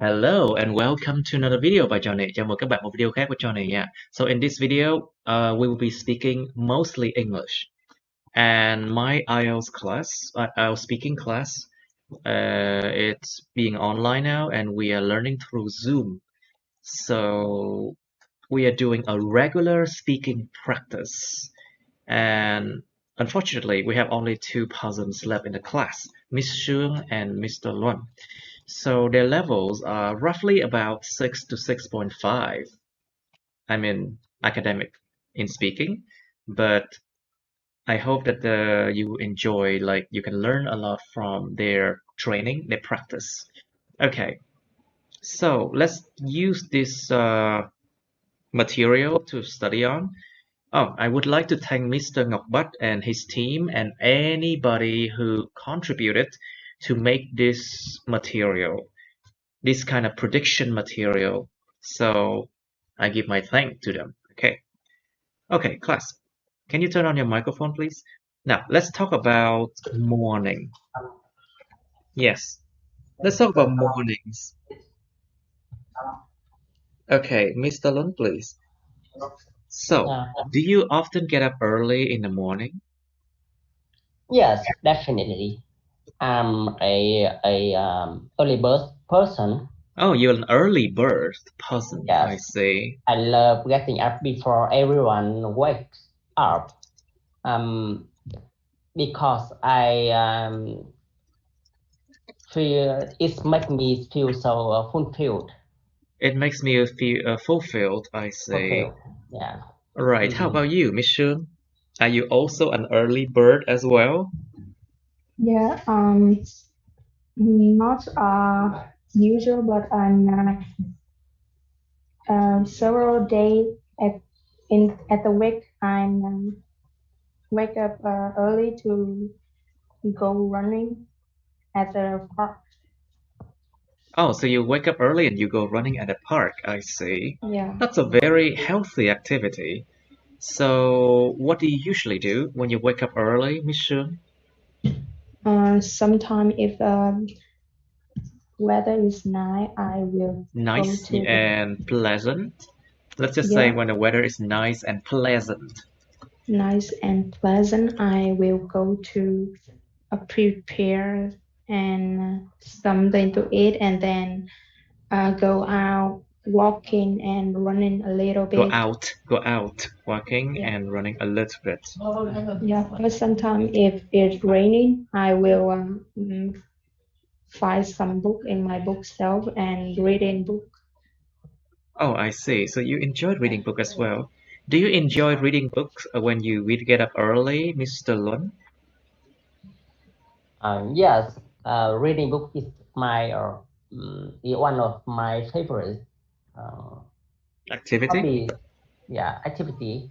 Hello and welcome to another video by Johnny. Chào mừng các bạn một video khác của Johnny nha. So in this video, we will be speaking mostly English. And my IELTS class, IELTS speaking class, it's being online now and we are learning through Zoom. So we are doing a regular speaking practice. And unfortunately, we have only two persons left in the class, Miss Sương and Mr. Luan. So their levels are roughly about 6 to 6.5. I mean, academic in speaking, but I hope that you enjoy, like, you can learn a lot from their training, their practice. Okay, so let's use this material to study on. Oh, I would like to thank Mr. Ngọc and his team and anybody who contributed to make this material, this kind of prediction material. So I give my thanks to them. Okay, class, can you turn on your microphone, please? Now, let's talk about morning. Yes, let's talk about mornings. Okay, Mr. Lund, please. So, do you often get up early in the morning? Yes, definitely. I'm a early bird person. Oh, you're an early bird person. Yes. I see. I love getting up before everyone wakes up. Because I feel it makes me feel so fulfilled. It makes me feel fulfilled, I see. Fulfilled. Yeah. Right. How about you, Miss Shun? Are you also an early bird as well? Yeah, not usual, but on several days at the week, I'm wake up early to go running at the park. Oh, so you wake up early and you go running at a park, I see. Yeah. That's a very healthy activity. So, what do you usually do when you wake up early, Miss Shun? Sometime if weather is nice, I will Nice go to and pleasant. Let's just say Yeah. when the weather is nice and pleasant. Nice and pleasant, I will go to prepare and something to eat, and then go out walking and running a little bit. Go out, walking Yeah. and running a little bit. Yeah, but sometimes if it's raining, I will find some book in my bookshelf and reading book. Oh, I see. So you enjoyed reading book as well. Do you enjoy reading books when you get up early, Mr. Lun? Yes, reading book is one of my favorite Activity? hobby. Yeah, activity.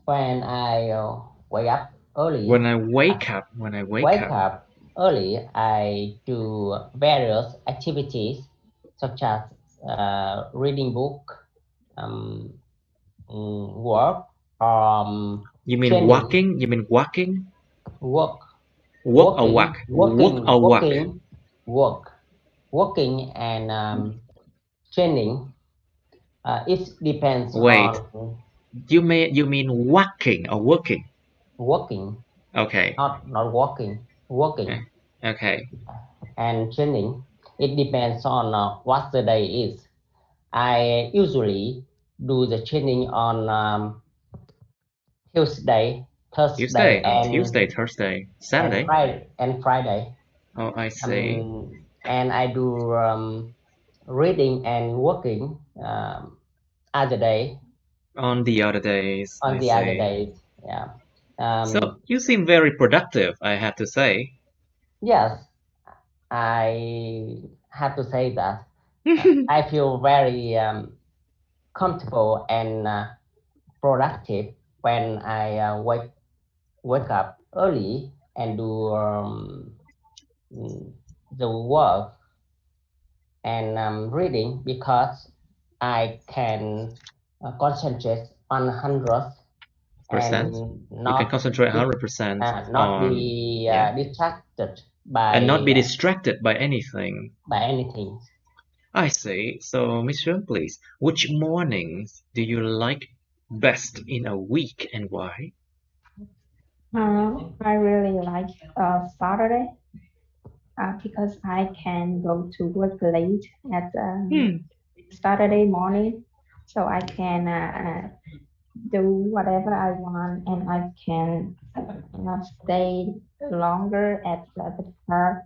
When I wake up early. When I wake up Early, I do various activities such as reading book, work, You mean training. walking? You mean walking? Work. Walk or walk? Walk or walk? Working and training. It depends Wait. on. You mean walking or working? Working. Okay. Not walking. Working. Okay. And training. It depends on what the day is. I usually do the training on Tuesday, Thursday, Thursday, Saturday, and Friday. Oh, I see. And I do reading and working other day. On the other days. Yeah. So you seem very productive, I have to say. Yes, I have to say that. I feel very comfortable and productive when I wake up early and do the work and reading, because I can concentrate on 100% and You can concentrate 100% not on be distracted by And not be distracted by anything. by anything. I see. So, Miss Shun, please, which mornings do you like best in a week and why? I really like Saturday because I can go to work late at Saturday morning, so I can do whatever I want, and I can stay longer at the park,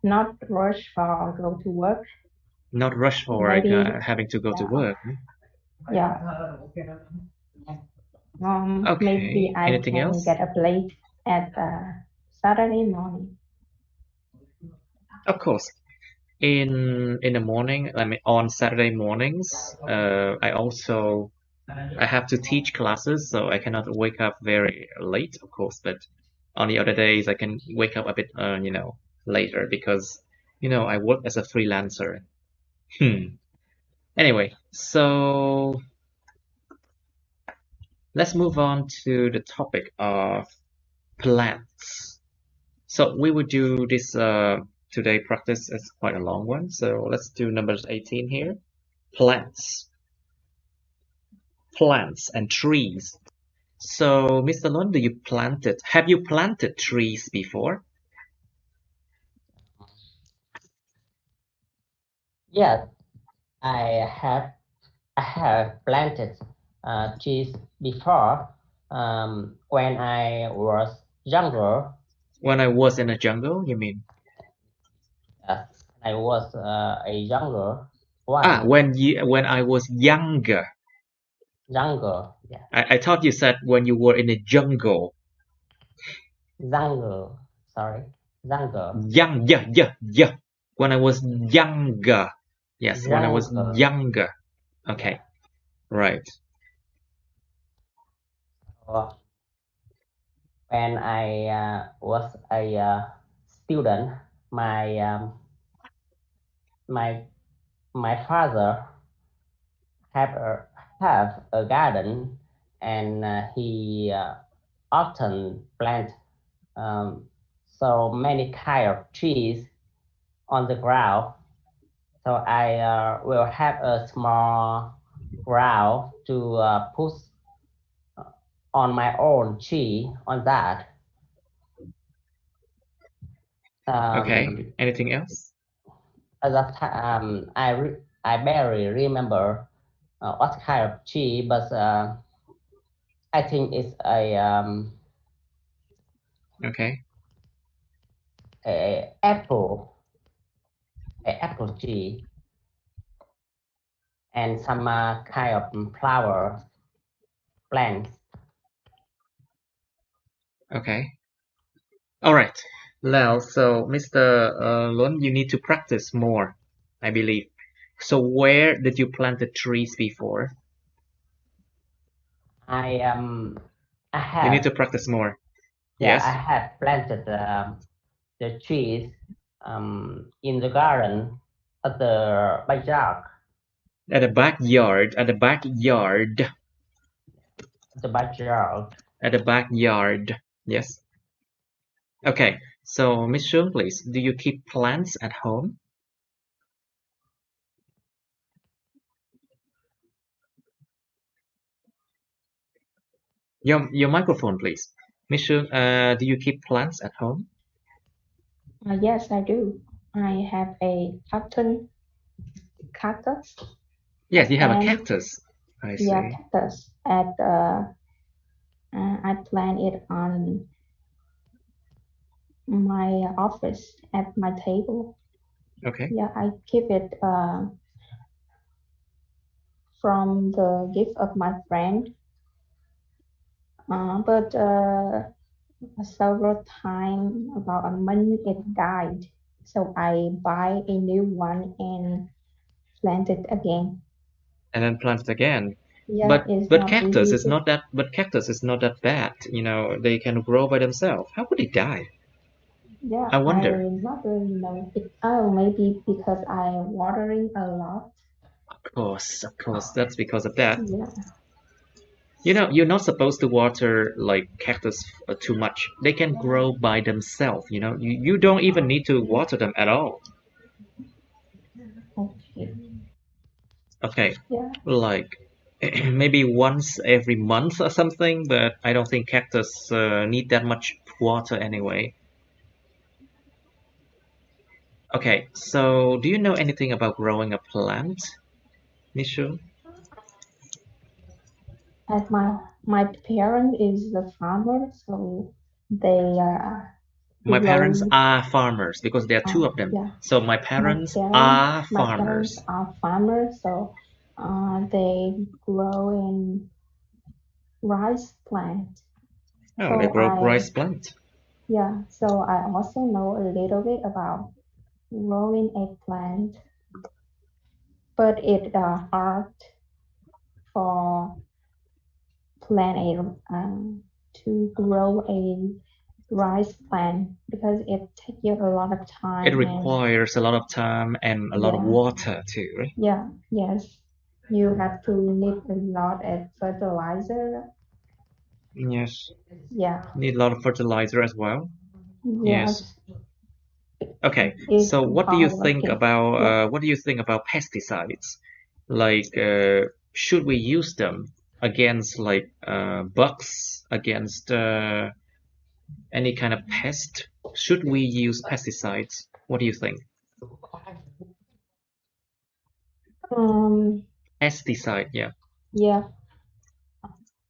not rush or go to work. Not rush for Maybe having to go to work. yeah. Maybe Okay. I Anything can else? get up late at Saturday morning. Of course. In the morning, I mean on Saturday mornings, I have to teach classes, so I cannot wake up very late, of course. But on the other days, I can wake up a bit, later because, I work as a freelancer. Anyway, so let's move on to the topic of plants. So we will do this today practice is quite a long one. So let's do number 18 here. Plants. Plants and trees. So, Mr. Lon, have you planted trees before? Yes, I have planted trees before when I was younger. When I was in the jungle, you mean? Yes, I was a younger one. When I was younger. Younger, yeah. I thought you said when you were in the jungle. Younger, sorry, younger. Yeah. When I was younger. Yes, when I was younger. Okay, Yeah. right. So, when I was a student, my my father have a garden, and he often plant so many kind of trees on the ground. So I will have a small ground to put on my own tree on that. Okay, anything else? At that time, I barely remember what kind of tree, but I think it's Okay. a apple tree, and some kind of flower plants. Okay. All right. Now, so Mr. Lun, you need to practice more, I believe. So where did you plant the trees before? I You need have to practice more. yeah, Yes? I have planted the trees in the garden at the backyard. At the backyard. At the backyard. The backyard. At the backyard. Yes. Okay. So Miss Shun, please, do you keep plants at home? Your microphone, please. Miss Shun, do you keep plants at home? Yes, I do. I have a cactus. Yes, you have a And cactus. I see. yeah, cactus at I plant it on my office at my table. Okay. Yeah, I keep it from the gift of my friend. But several times, about a month, it died. So I buy a new one and plant it again. And then plant it again. Yeah, it's But not cactus easy is not that. But cactus is not that bad. They can grow by themselves. How would they die? Yeah, I I wonder. not really know. Oh, maybe because I'm watering a lot. Of course, that's because of that. Yeah. You're not supposed to water like cactus too much. They can grow by themselves. You don't even need to water them at all. Okay. Okay, Yeah. like maybe once every month or something, but I don't think cactus need that much water anyway. Okay, so do you know anything about growing a plant, Nishu? As my parent is a farmer, so they My parents grow. are farmers because there are two of them. Yeah. So my parents are My parents farmers. are farmers, so they grow in rice plant. Oh, they So grow rice plant. so I also know a little bit about growing a plant, but it's hard for plant to grow a rice plant because it takes you a lot of time. It requires a lot of time and a lot of water too, right? Yes. You have to need a lot of fertilizer. Yes. Yeah. Need a lot of fertilizer as well. Yes. Okay. It's So what do you think hardworking. about pesticides? Like, should we use them against like bugs, against any kind of pest? Should we use pesticides? What do you think? Pesticide, yeah. Yeah.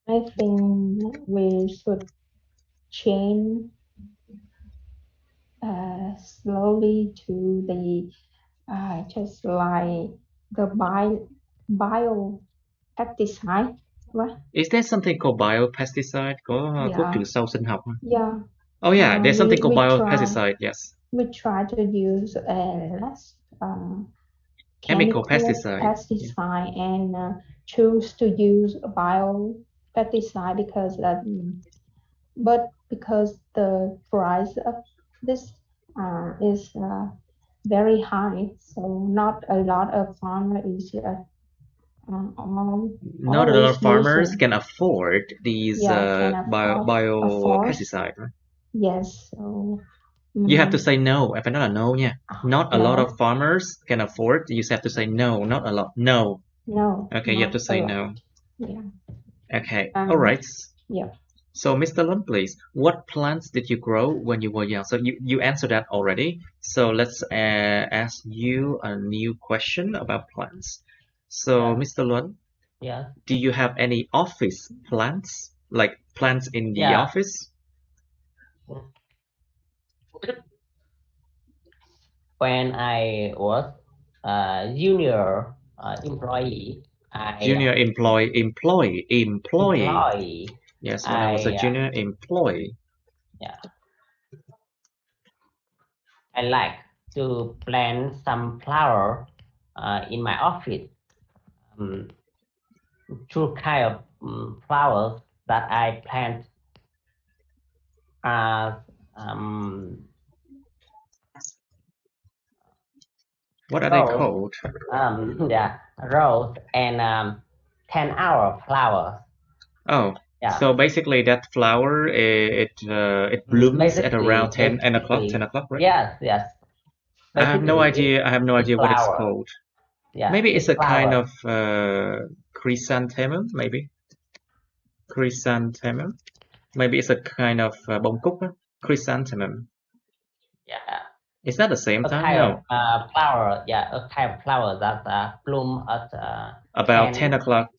I think we should change slowly to the just like the bio pesticide, right? Is there something called biopesticide? Có thuốc trừ sâu sinh học không? Yeah. Oh yeah, there's something called We biopesticide, yes. we try to use less Chemical chemical pesticide. pesticide and choose to use bio pesticide because the price of this is very high, so not a lot of farmer is Not a lot always of farmers using. can afford these Can biopesticide, right? Yes, so You have to say no. Phải nói là no nha. Not a lot no. of farmers can afford. You have to say no, not a lot. No. No. Okay, you have to say no. Yeah. Okay. All right. Yeah. So, Mr. Lund, please, what plants did you grow when you were young? So you answered that already. So let's ask you a new question about plants. So, Mr. Lund, do you have any office plants, like plants in the office? When I was a junior employee, employee. Yes, when I was a I junior employee. I like to plant some flower in my office. Two kind of flowers that I plant are what are they called? Rose and 10-hour flowers. Oh, so basically that flower it blooms at around 10 o'clock, right? Yes. I have no idea what it's called. Maybe it's a kind of chrysanthemum, maybe. Chrysanthemum. Maybe it's a kind of bông cúc, chrysanthemum. Is that the same time? No. Flower, a kind of flower that bloom at about 10 o'clock.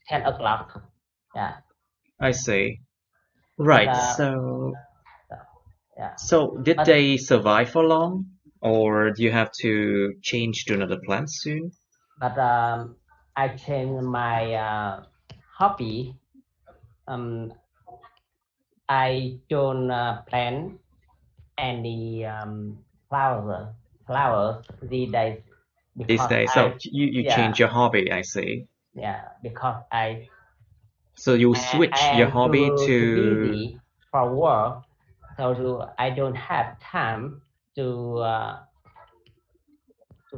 10 o'clock. Yeah. I see. Right. So did they survive for long, or do you have to change to another plant soon? But I changed my hobby. I don't plant any flowers these days. So you change your hobby, I see. Yeah, because So you switch your hobby too busy for work, so I don't have time to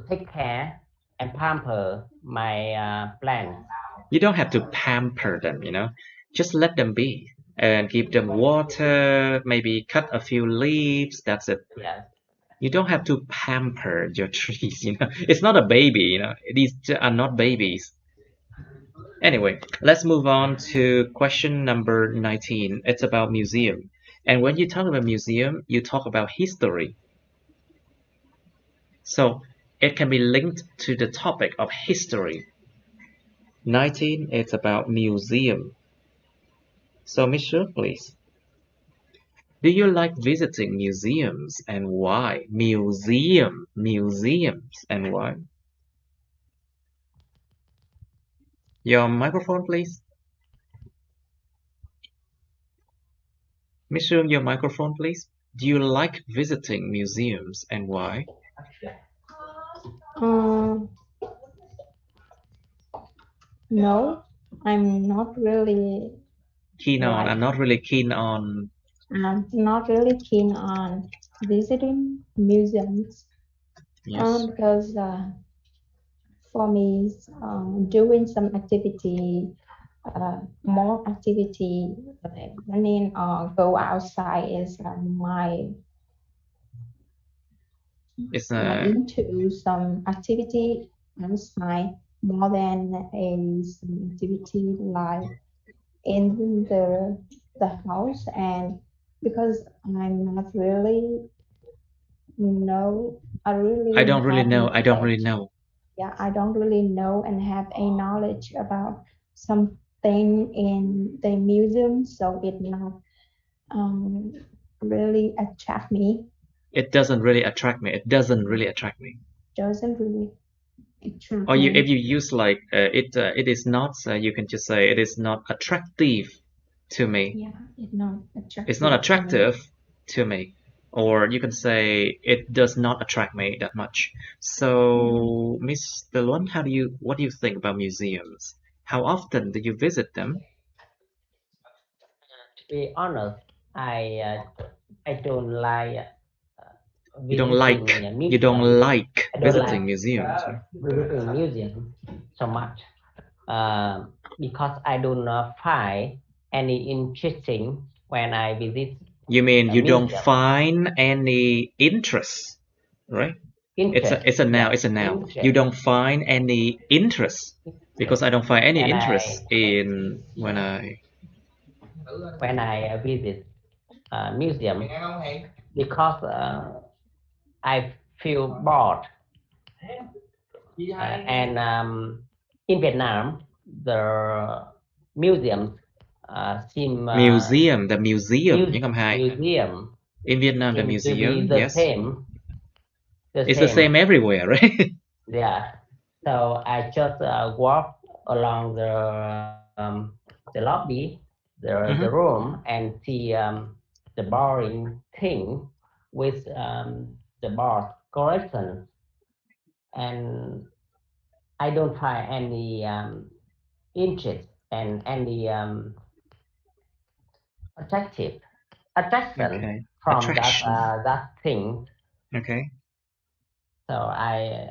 take care and pamper my plants. You don't have to pamper them, Just let them be and give them water, maybe cut a few leaves. That's it. Yes. You don't have to pamper your trees, you know. It's not a baby, you know. These are not babies. Anyway, let's move on to question number 19. It's about museum. And when you talk about museum, you talk about history. So it can be linked to the topic of history. 19, it's about museum. So Miss Shirley, please. Do you like visiting museums and why? Museums and why? Your microphone, please. Miss Shirley, your microphone, please. Do you like visiting museums and why? No, I'm not really Keen on. like, I'm not really keen on. I'm not really keen on visiting museums. Yes. Because for me, doing some activity, more activity like running or go outside is It's into some activity outside more than some activity like in the house. And because I'm not really know, I I really don't really have know. I don't really knowledge. know. Yeah, I don't really know and have a knowledge about something in the museum, so it not really attract me. It doesn't really attract me. It doesn't really attract me. Doesn't really attract Or if me. you use like it is not. You can just say it is not attractive to me. Yeah, it not attractive. It's not attractive to me. Or you can say it does not attract me that much. So, Mr. Luan, what do you think about museums? How often do you visit them? To be honest, I don't like You don't visiting like. a You don't museum. like I don't visiting like museums, right? visiting museum so much because I do not find any interesting when I visit You mean a you don't museum. find any interest, right? Interest, It's a noun. yeah, It's a noun. You interest. don't find any interest because I don't find any When interest in when I visit a museum because I feel bored. And in Vietnam, the museums seem museum. The museum. Nhưng không hai. museum In Vietnam, the seem to be museum. the Yes, same. it's the same everywhere, right? Yeah. So I just walk along the lobby, the room, and see the boring thing with the bar collection, and I don't find any interest and any attractive attraction Okay. from Attraction. that thing. Okay. So I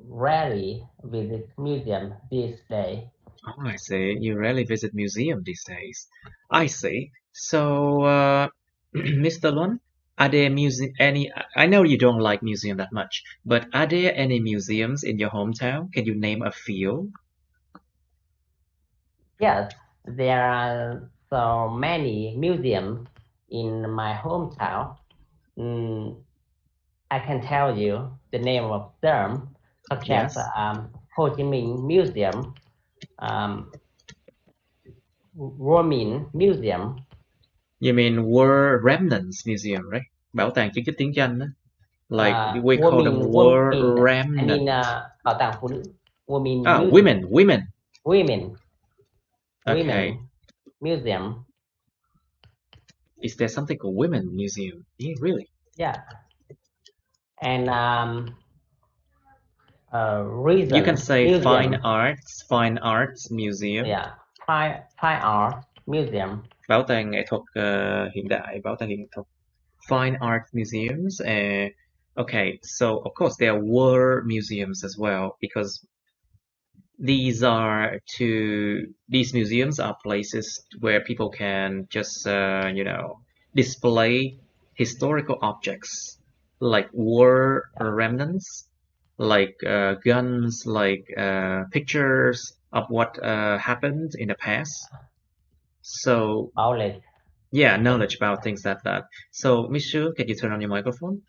rarely visit museum these days. Oh, I see. You rarely visit museum these days. I see. So, Mr. Luan, are there any? I know you don't like museum that much, but are there any museums in your hometown? Can you name a few? Yes, there are so many museums in my hometown. Mm, I can tell you the name of them, such as Yes. Ho Chi Minh Museum, um, Romin Museum. You mean War Remnants Museum, right? Bảo tàng chứng tích chiến tranh đó. Like we call them War I mean, Remnant. bảo tàng phụ nữ, Women Ah, Museum. women. Women Okay. Museum. Is there something called Women Museum? Yeah, really? Yeah, and Reason You can say Museum. Fine Arts Museum. Yeah, Fine Art Museum. Bảo tàng nghệ thuật hiện đại, bảo tàng hiện thuật. Fine Art Museums. Okay, so of course there were museums as well because these museums are places where people can just display historical objects like war remnants, like guns, like pictures of what happened in the past. So Knowledge. yeah, knowledge about things like that. So Miss Shu, can you turn on your microphone?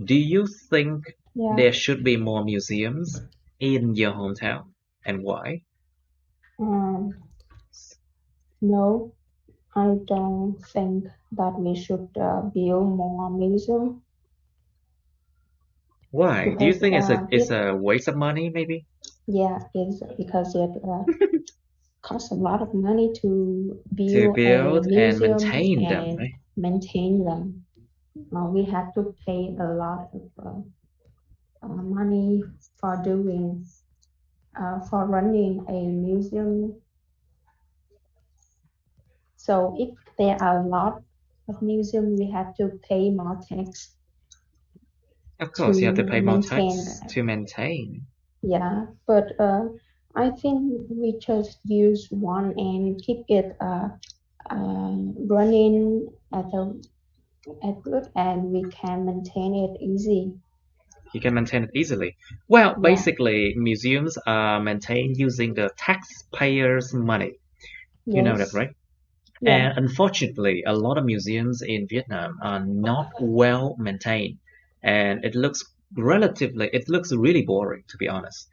Do you think Yeah. there should be more museums in your hometown, and why? No, I don't think that we should build more museum. Why? Do you Because think it's a waste of money, maybe? yeah, it's because it costs a lot of money to To build a build and museum maintain them, and right? maintain them. We have to pay a lot of money for doing for running a museum. So if there are a lot of museum, we have to pay more tax. Of course, you have to pay more maintain tax that. to maintain. Yeah, but I think we just use one and keep it running at good, and we can maintain it easy. You can maintain it easily. Well, Yeah. basically, museums are maintained using the taxpayers' money. You know that, Yes. right? Yeah. And unfortunately, a lot of museums in Vietnam are not well maintained, and it looks really boring, to be honest.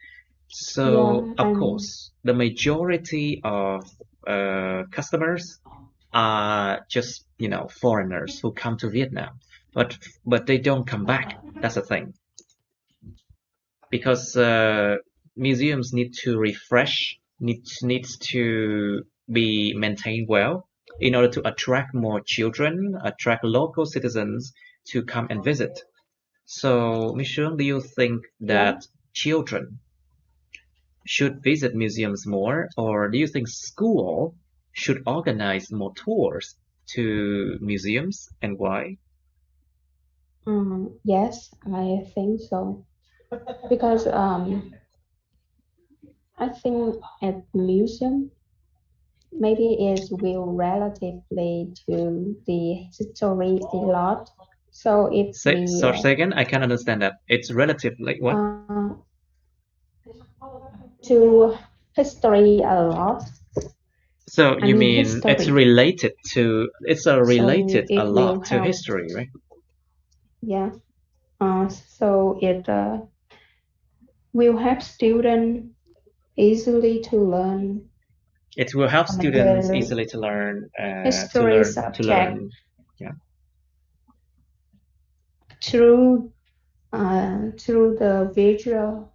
So, Yeah, of course, the majority of customers are just, foreigners who come to Vietnam, but they don't come back. That's the thing. Because museums need to refresh, needs to be maintained well in order to attract more children, attract local citizens to come and visit. So, Miss Shun, do you think that children should visit museums more, or do you think school should organize more tours to museums, and why? Yes, I think so. Because I think at museum maybe it will relatively to the history a lot. So if Say again, I can't understand that. It's relatively what? To history a lot. So you mean history. it's related So a it will lot to help. history, right? Yeah. So it will help students easily to learn It will help students the easily to learn, history subject yeah, through the visual.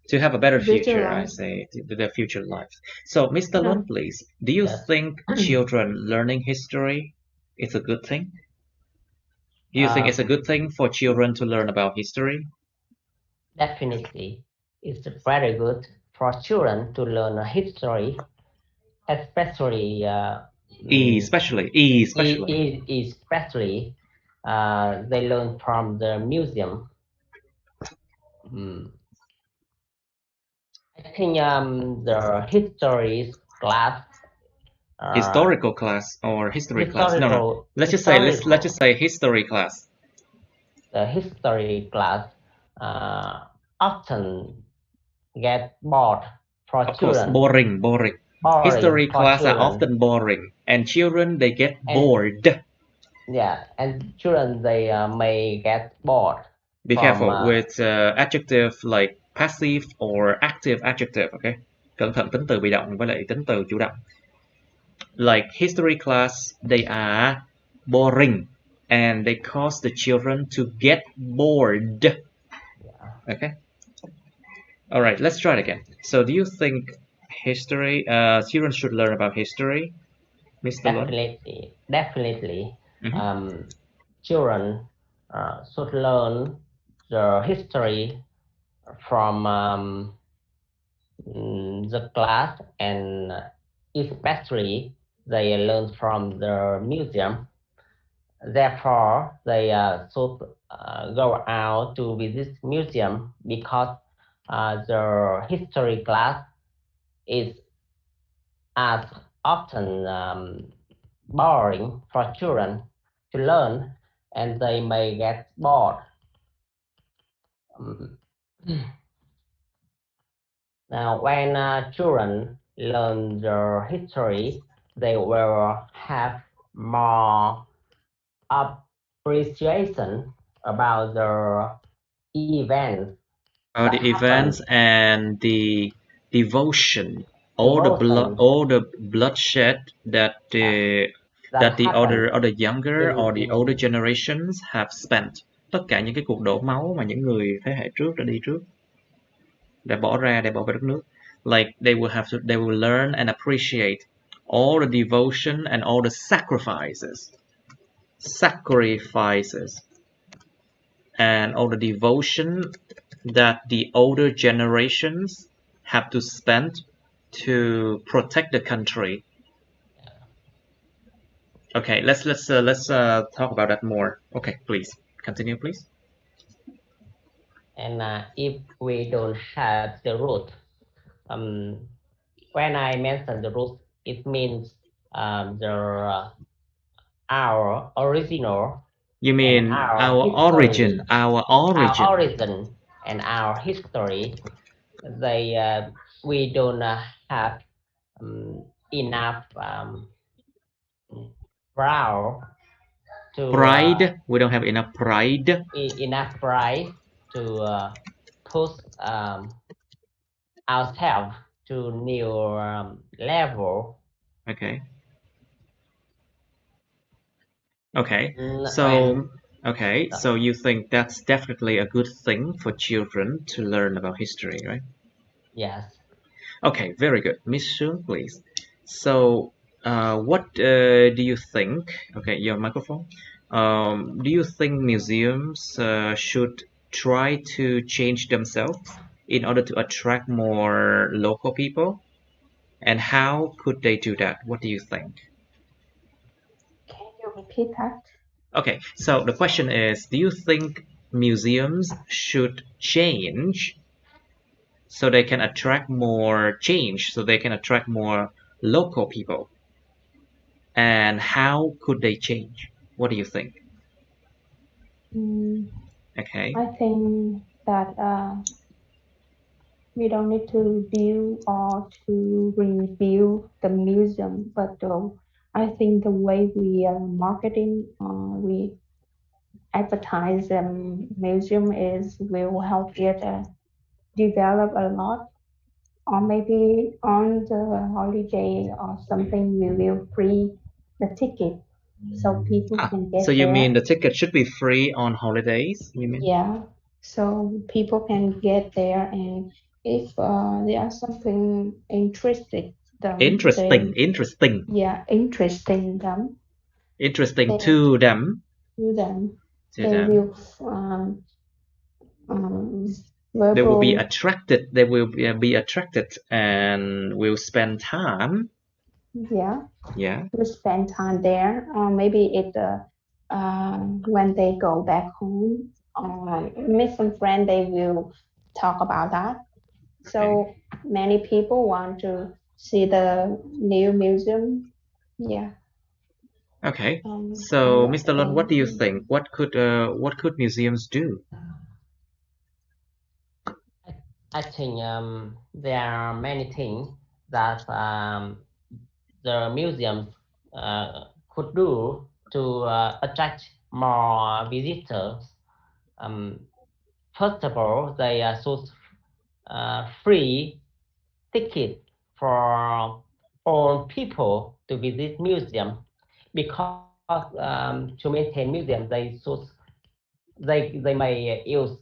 to have a better future, I Visualize. say, their future lives. So, Mr. Lon, please, do you Yes. think children learning history is a good thing? Do you think it's a good thing for children to learn about history? Definitely, it's very good for children to learn history, especially Especially they learn from the museum. I think the history class, historical class or history class. No. Let's just say history class. The history class often get bored for Of course, children. boring. History for class are children. often boring, and children they get bored. Yeah, and children they may get bored. Be careful with adjective like passive or active adjective, okay? Cẩn thận tính từ bị động với lại tính từ chủ động. Like history class, they are boring and they cause the children to get bored. Yeah. Okay? All right, let's try it again. So do you think history, children should learn about history, Mr. Lon? Definitely. Children should learn the history from the class, and especially they learn from the museum. Therefore, they should go out to visit museum because the history class is as often boring for children to learn, and they may get bored. Now, when children learn their history, they will have more appreciation about the events that The events happened, and the devotion, all the bloodshed that the happened other younger or the older in generations have spent. Tất cả những cái cuộc đổ máu mà những người thế hệ trước đã đi trước, đã bỏ ra để bảo vệ đất nước. Like they will learn and appreciate all the devotion and all the sacrifices and all the devotion that the older generations have to spend to protect the country. Okay, let's talk about that more. Okay, please continue, please. And if we don't have the root, when I mention the root, it means our original. You mean our origin And our history. We don't have enough pride. We don't have enough pride. To push ourselves to new level. Okay. So you think that's definitely a good thing for children to learn about history, right? Yes. Okay, very good. Miss Shun, please. So, what do you think? Okay, your microphone. Do you think museums should try to change themselves in order to attract more local people? And how could they do that? What do you think? Can you repeat that? Okay, so the question is, do you think museums should change so they can attract more local people? And how could they change? What do you think? Okay. I think that we don't need to build or to rebuild the museum, but I think the way we are marketing, we advertise the museum will help it develop a lot. Or maybe on the holiday or something, we will free the ticket so people can get So you there. mean the ticket should be free on holidays? You mean? Yeah, so people can get there, and if there are something interesting them, Interesting to them. they will They will be attracted. They will be attracted and will spend time. Yeah. Yeah. Will spend time there, or maybe when they go back home or meet some friend, they will talk about that. So many people want to see the new museum. Yeah. Okay. So, Mr. Lon, what do you think? What could museums do? I think there are many things that the museums could do to attract more visitors. First of all, they should free ticket for all people to visit museum, because to maintain museum they may use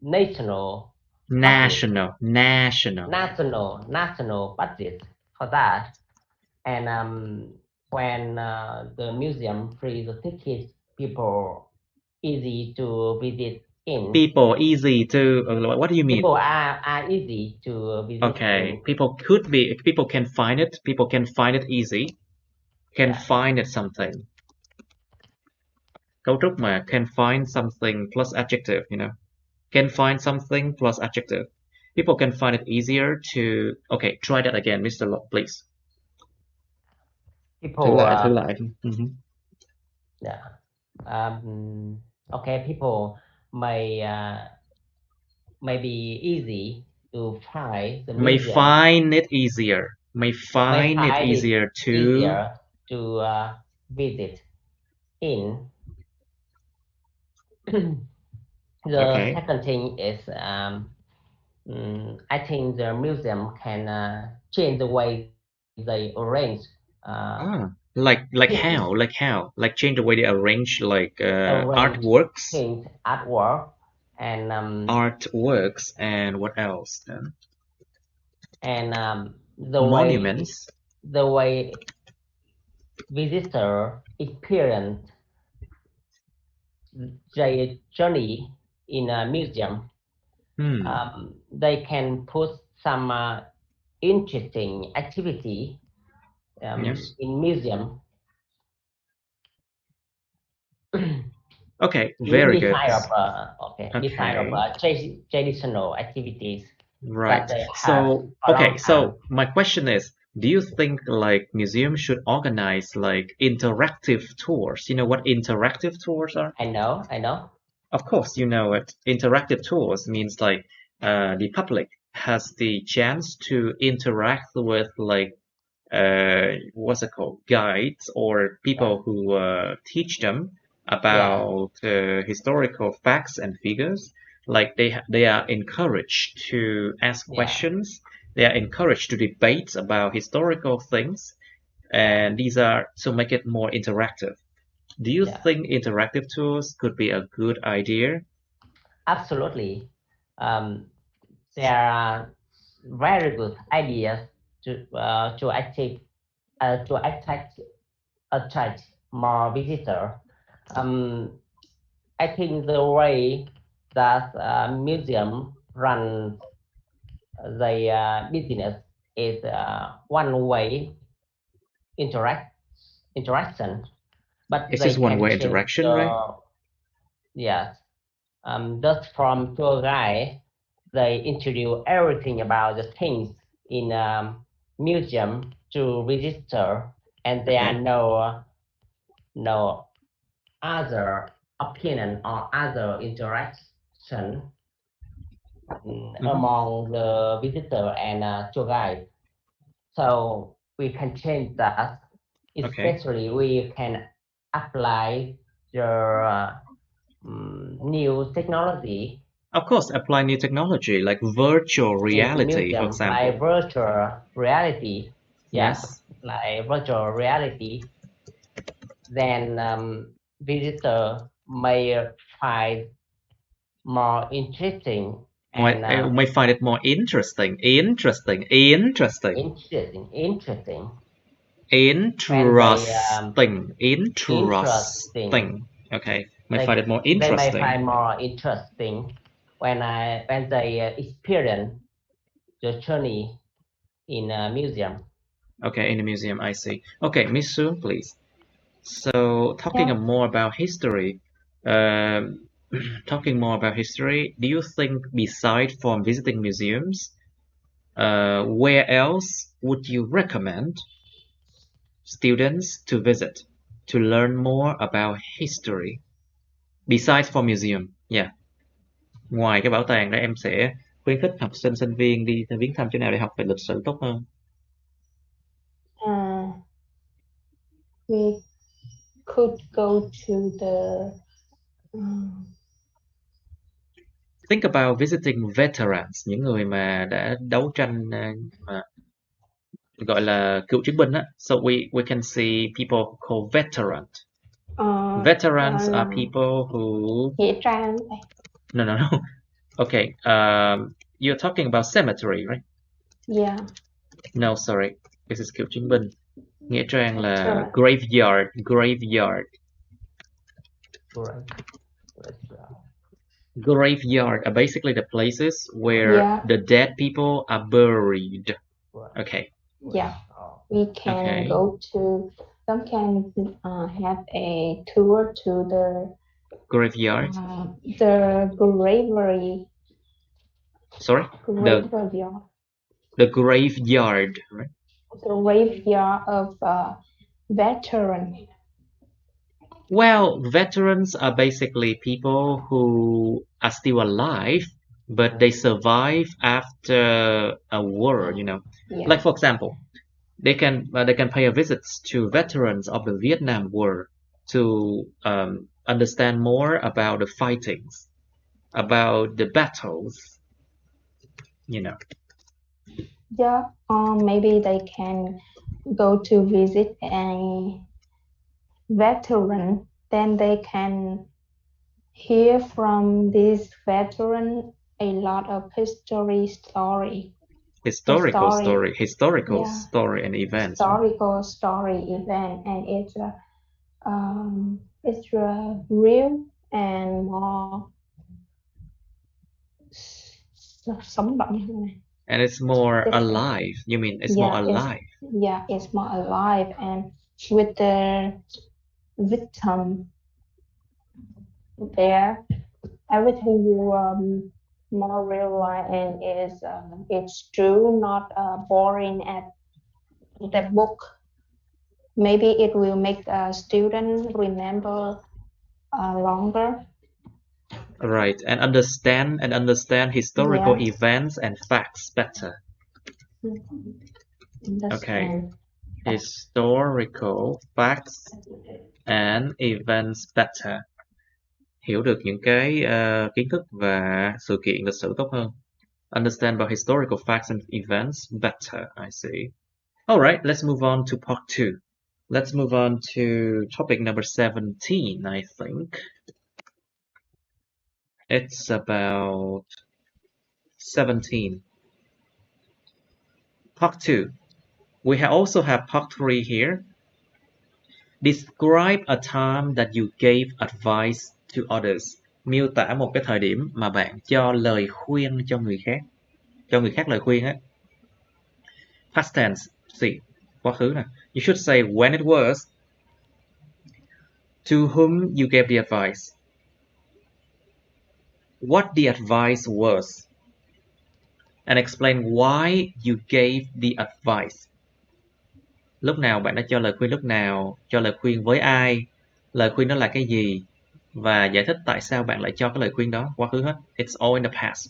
national budget for that. And when the museum free the tickets, people easy to visit in. People easy to what do you mean? People are easy to visit. Okay, in. people can find it. People can find it easy. Can find it something. Cấu trúc mà can find something plus adjective, you know. Can find something plus adjective. People can find it easier to. Okay, try that again, Mr. Locke, please. People, Thử lại. yeah. Okay, people may be easy to find the May museum. find it easier. May find it find easier to. easier to visit in. The Okay. second thing is I think the museum can change the way they arrange Like things, how? Like how? Like change the way they arrange like arrange artworks. things, artwork, and Artworks and what else then? and Monuments. the way visitor experience their journey in a museum. They can put some interesting activity Yes. in museum. Okay, very good. Beside of traditional activities. Right. That they So, have okay, so my question is, do you think like museums should organize like interactive tours? You know what interactive tours are? I know. Of course, you know it. Interactive tours means like the public has the chance to interact with like what's it called, guides or people who teach them about historical facts and figures. Like they are encouraged to ask questions. They are encouraged to debate about historical things, and these are to make it more interactive. Do you think interactive tours could be a good idea? Absolutely. There are very good ideas to attract more visitor. I think the way that museum run the business is one way interaction, but It's they just can one-way change interaction, right? Yes. Just from tour guide, they introduce everything about the things in museum to visitor, and there are no other opinion or other interaction among the visitor and tour guide. So we can change that. Especially we can apply the new technology. Of course, apply new technology like virtual reality, for example. Like virtual reality. Yes. Like virtual reality. Then visitor may find more interesting and May find it more interesting. Interesting. Okay. May find it more interesting. They may find more interesting when they experience the journey in a museum. Okay, in the museum, I see. Okay, Miss Soon, please. So, talking more about history, do you think besides from visiting museums, where else would you recommend students to visit to learn more about history besides from museum? Yeah. Ngoài cái bảo tàng đó, em sẽ khuyến khích học sinh sinh viên đi viếng thăm chỗ nào để học về lịch sử tốt hơn? We could go to the Think about visiting veterans, những người mà đã đấu tranh mà gọi là cựu chiến binh á. So we can see people called veteran. Veterans are people who. Nghĩa trang. No. Okay. You're talking about cemetery, right? Yeah. No, sorry. This is cựu chiến binh. Nghĩa trang là graveyard. Graveyard are basically the places where the dead people are buried. Okay. Yeah, we can go to. Some can have a tour to the graveyard. The graveyard. Sorry, Graveyard. the graveyard, right? Graveyard of veteran. Well, veterans are basically people who are still alive, but they survive after a war, you know. Yeah. Like for example, they can pay a visit to veterans of the Vietnam War to understand more about the fightings, about the battles, you know. Yeah. Maybe they can go to visit a veteran, then they can hear from this veteran a lot of Historical yeah, story and events, right? historical story event, and it's real and more sống động. And it's more It's, alive. You mean it's more alive? It's more alive, and with the victim there, everything will more real life, and it's true, not boring at the book. Maybe it will make a student remember longer. Right, and understand historical events and facts better. Okay, historical facts and events better. Hiểu được những cái kiến thức và sự kiện lịch sử tốt hơn. Understand about historical facts and events better. I see. All right, let's move on to part 2. Let's move on to topic number 17, I think. It's about 17. Part 2. We also have part 3 here. Describe a time that you gave advice to others. Miêu tả một cái thời điểm mà bạn cho lời khuyên cho người khác. Cho người khác lời khuyên á. Past tense, see, quá khứ nè. You should say when it was, to whom you gave the advice, what the advice was, and explain why you gave the advice. Lúc nào bạn đã cho lời khuyên, lúc nào, cho lời khuyên với ai, lời khuyên đó là cái gì, và giải thích tại sao bạn lại cho cái lời khuyên đó. Quá khứ hết. It's all in the past.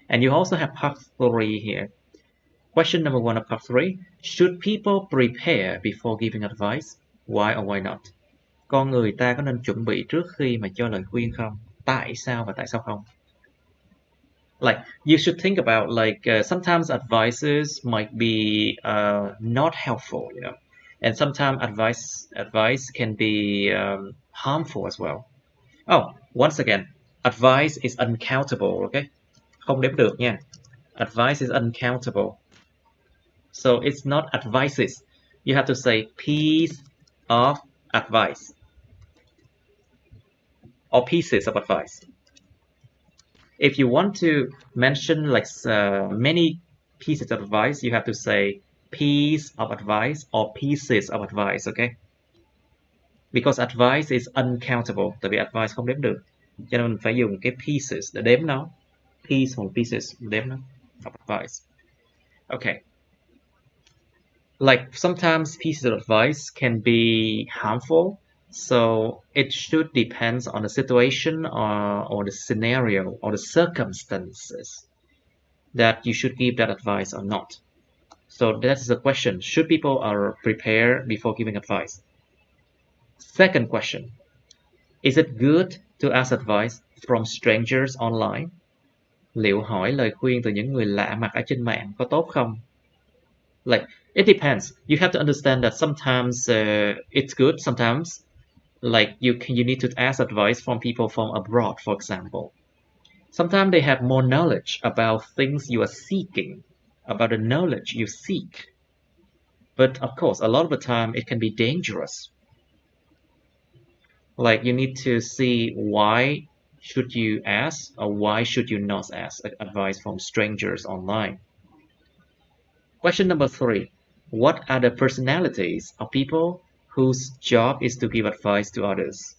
And you also have part 3 here. Question number 1 of part 3. Should people prepare before giving advice? Why or why not? Con người ta có nên chuẩn bị trước khi mà cho lời khuyên không? Tại sao và tại sao không? Like, you should think about, like, sometimes advices might be not helpful, you know, and sometimes advice can be harmful as well. Oh, once again, advice is uncountable, okay? Không đếm được nha. Advice is uncountable. So it's not advices. You have to say piece of advice or pieces of advice. If you want to mention like many pieces of advice, you have to say piece of advice or pieces of advice, okay? Because advice is uncountable. Tại vì advice không đếm được. Cho nên mình phải dùng cái pieces để đếm nó. Piece hoặc pieces đếm nó. Of advice. Okay. Like sometimes pieces of advice can be harmful. So it should depend on the situation or the scenario or the circumstances that you should give that advice or not. So that is the question. Should people prepare before giving advice? Second question. Is it good to ask advice from strangers online? Liệu hỏi lời khuyên từ những người lạ mặt ở trên mạng có tốt không? Like, it depends. You have to understand that sometimes it's good, sometimes like you need to ask advice from people from abroad, for example. Sometimes they have more knowledge about things you are seeking, about the knowledge you seek. But of course, a lot of the time it can be dangerous. Like, you need to see why should you ask or why should you not ask advice from strangers online. Question number 3. What are the personalities of people whose job is to give advice to others?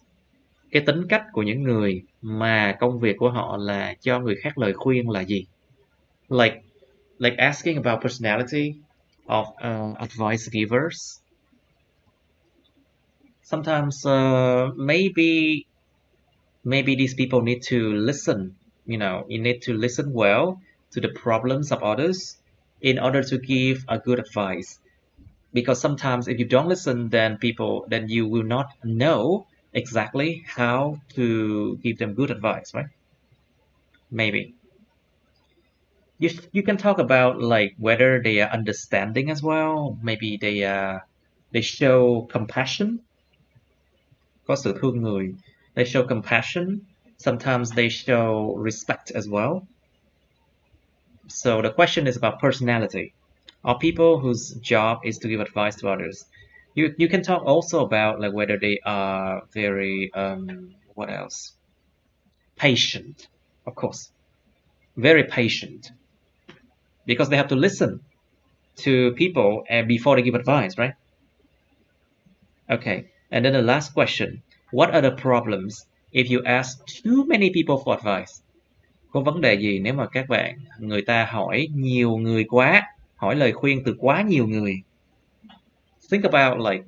Cái tính cách của những người mà công việc của họ là cho người khác lời khuyên là gì? like asking about personality of advice givers. Sometimes maybe these people need to listen. You need to listen well to the problems of others in order to give a good advice. Because sometimes if you don't listen, then you will not know exactly how to give them good advice, right? Maybe you can talk about like whether they are understanding as well. Maybe they show compassion. Có sự thương người. They show compassion. Sometimes they show respect as well. So the question is about personality. Are people whose job is to give advice to others. You can talk also about like whether they are very what else? Patient, of course. Very patient. Because they have to listen to people before they give advice, right? Okay. And then the last question. What are the problems if you ask too many people for advice? Có vấn đề gì nếu mà người ta hỏi nhiều người quá, hỏi lời khuyên từ quá nhiều người? Think about like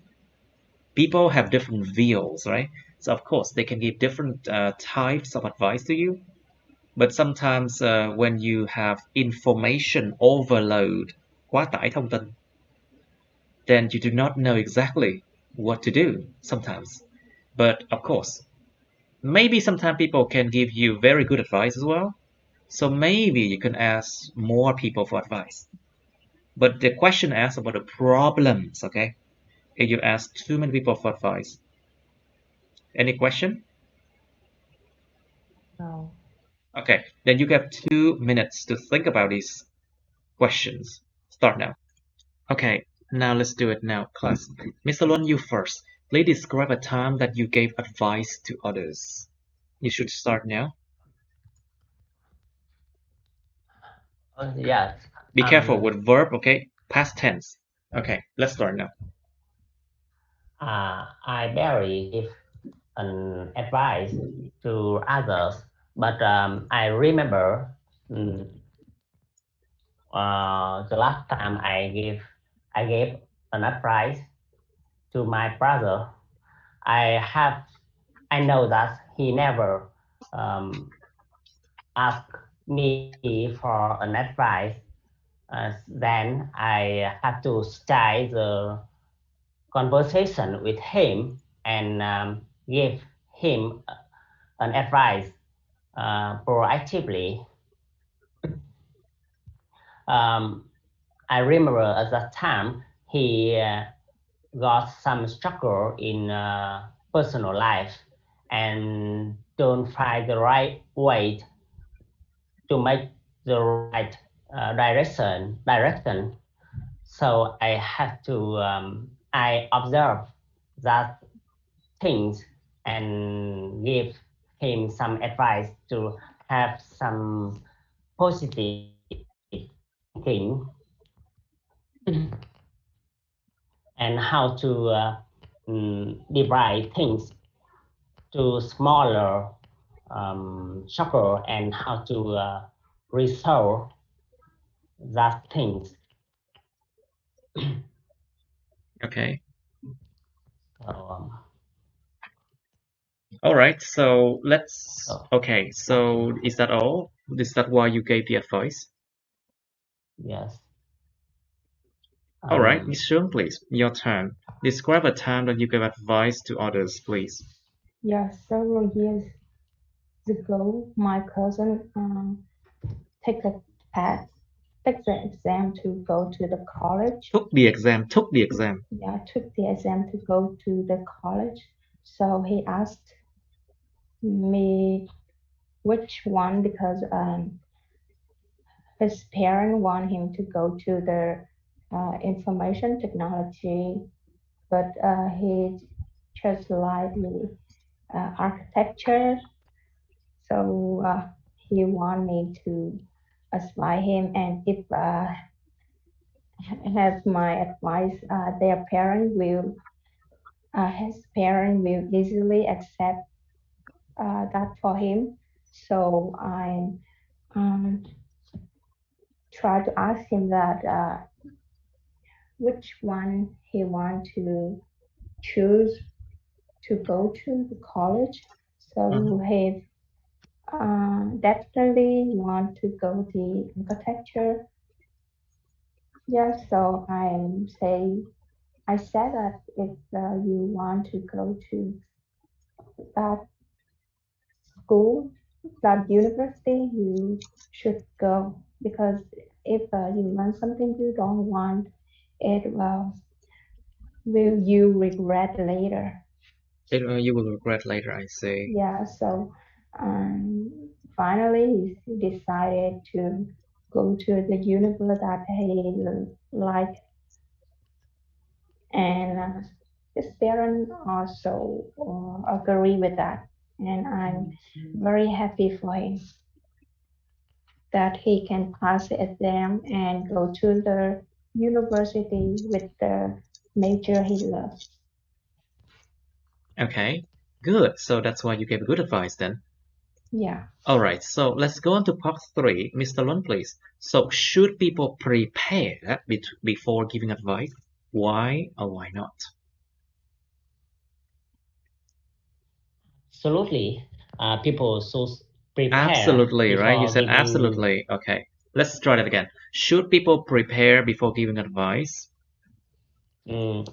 people have different views, right? So of course they can give different types of advice to you. But sometimes when you have information overload, quá tải thông tin, then you do not know exactly what to do sometimes. But of course, maybe sometimes people can give you very good advice as well. So maybe you can ask more people for advice. But the question asks about the problems, okay? If you ask too many people for advice. Any question? No. Okay, then you have 2 minutes to think about these questions. Start now. Okay, now let's do it now, class. Mr. Luân, you first. Please describe a time that you gave advice to others. You should start now. Yes. Be careful with verb, okay? Past tense. Okay, let's start now. I barely give an advice to others, but I remember the last time I gave an advice to my brother. I know that he never asked me for an advice. Then I had to start the conversation with him and give him an advice proactively. I remember at that time he got some struggle in personal life and don't find the right way to make the right direction. So I had to I observe that things and give him some advice to have some positive thinking and how to divide things to smaller circle and how to resolve that things. Okay. So, all right, so let's. Okay, so is that all? Is that why you gave the advice? yes. All right, Miss Shun, please, your turn. Describe a time that you gave advice to others, please. Yeah, several years ago, my cousin take the exam to go to the college. Took the exam. Yeah, took the exam to go to the college. So he asked me which one because his parents want him to go to the information technology, but he chose lightly architecture. So he want me to advise him, and if has my advice, their parent will his parent will easily accept that for him. So I try to ask him that which one he want to choose to go to the college. So he definitely want to go the architecture. Yeah, so I said that if you want to go to that school, that university, you should go because if you want something you don't want, it will you regret later. You will regret later, I say. Yeah, so finally he decided to go to the university that he liked, and his parents also agree with that, and I'm very happy for him that he can pass the exam and go to the university with the major he loves. Okay, good. So that's why you gave good advice then. Yeah. All right, so let's go on to part 3. Mr. Lun, please. So should people prepare before giving advice? Why or why not? Absolutely. People should prepare Absolutely, right? You before said giving. absolutely. Okay, let's try that again. Should people prepare before giving advice?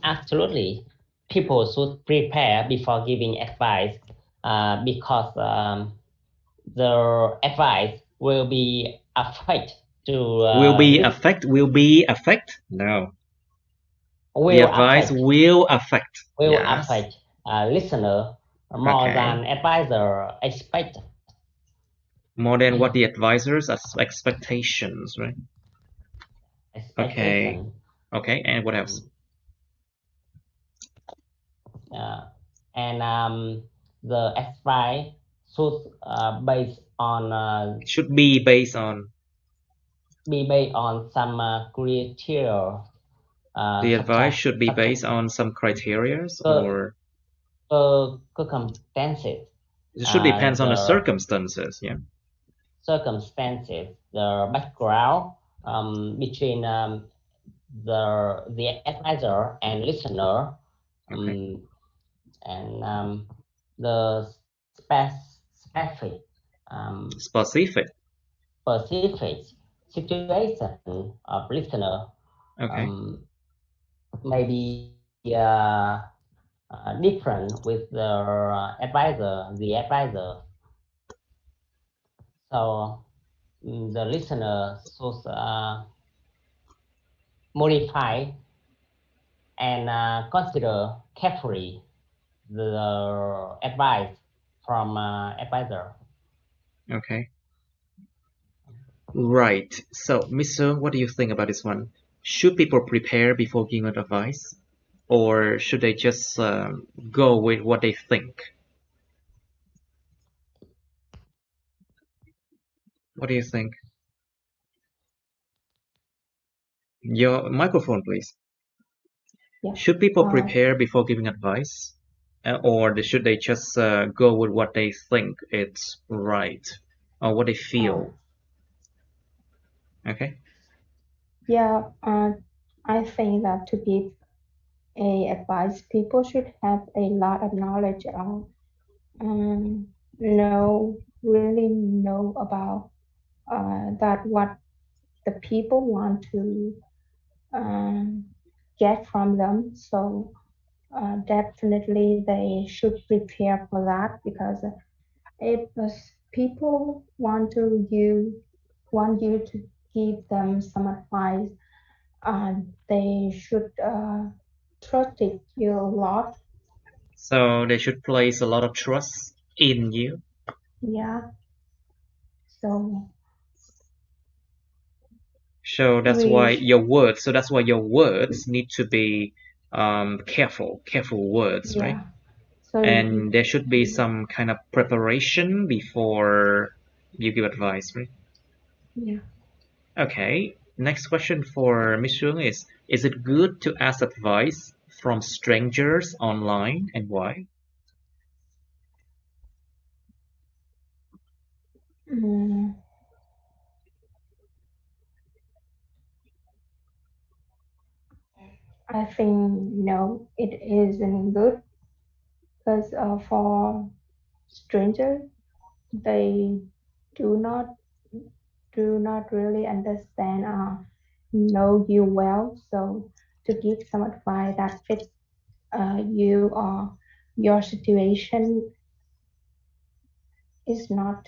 Absolutely. People should prepare before giving advice because the advice will be affect to Will be affect? No. The will advice affect will affect. will Yes. affect listener more Okay. than advisor expect. More than what the advisors expectations, right? Okay. Expectation. Okay, and what else? Mm, uh, and the advice should It should be based on be based on some criteria the such advice as should be such as based on some criterias, cir- or circumstances, it should depends on the the circumstances, yeah. circumstances, the background between the advisor and listener, Okay. um, and the specific Specific. specific situation of listener Okay. um, may be different with the advisor. So the listener should modify and consider carefully the advice from advisor. Okay. Right. So, Mr. What do you think about this one? Should people prepare before giving advice, or should they just go with what they think? What do you think? Your microphone, please. Yeah. Should people prepare before giving advice, or should they just go with what they think it's right, or what they feel? Okay. Yeah, I think that to give a advice, people should have a lot of knowledge of really know about that what the people want to um, get from them. So definitely they should prepare for that because if people want you to give them some advice, they should trust it you a lot. So they should place a lot of trust in you. Yeah. So So that's why we your words. So that's why your words need to be careful words, right? yeah. So And there should be some kind of preparation before you give advice, right? yeah. Okay. Next question for Miss Shung is it good to ask advice from strangers online, and why? Mm, I think no, it isn't good because for strangers, they do not really understand or know you well. So to give some advice that fits you or your situation is not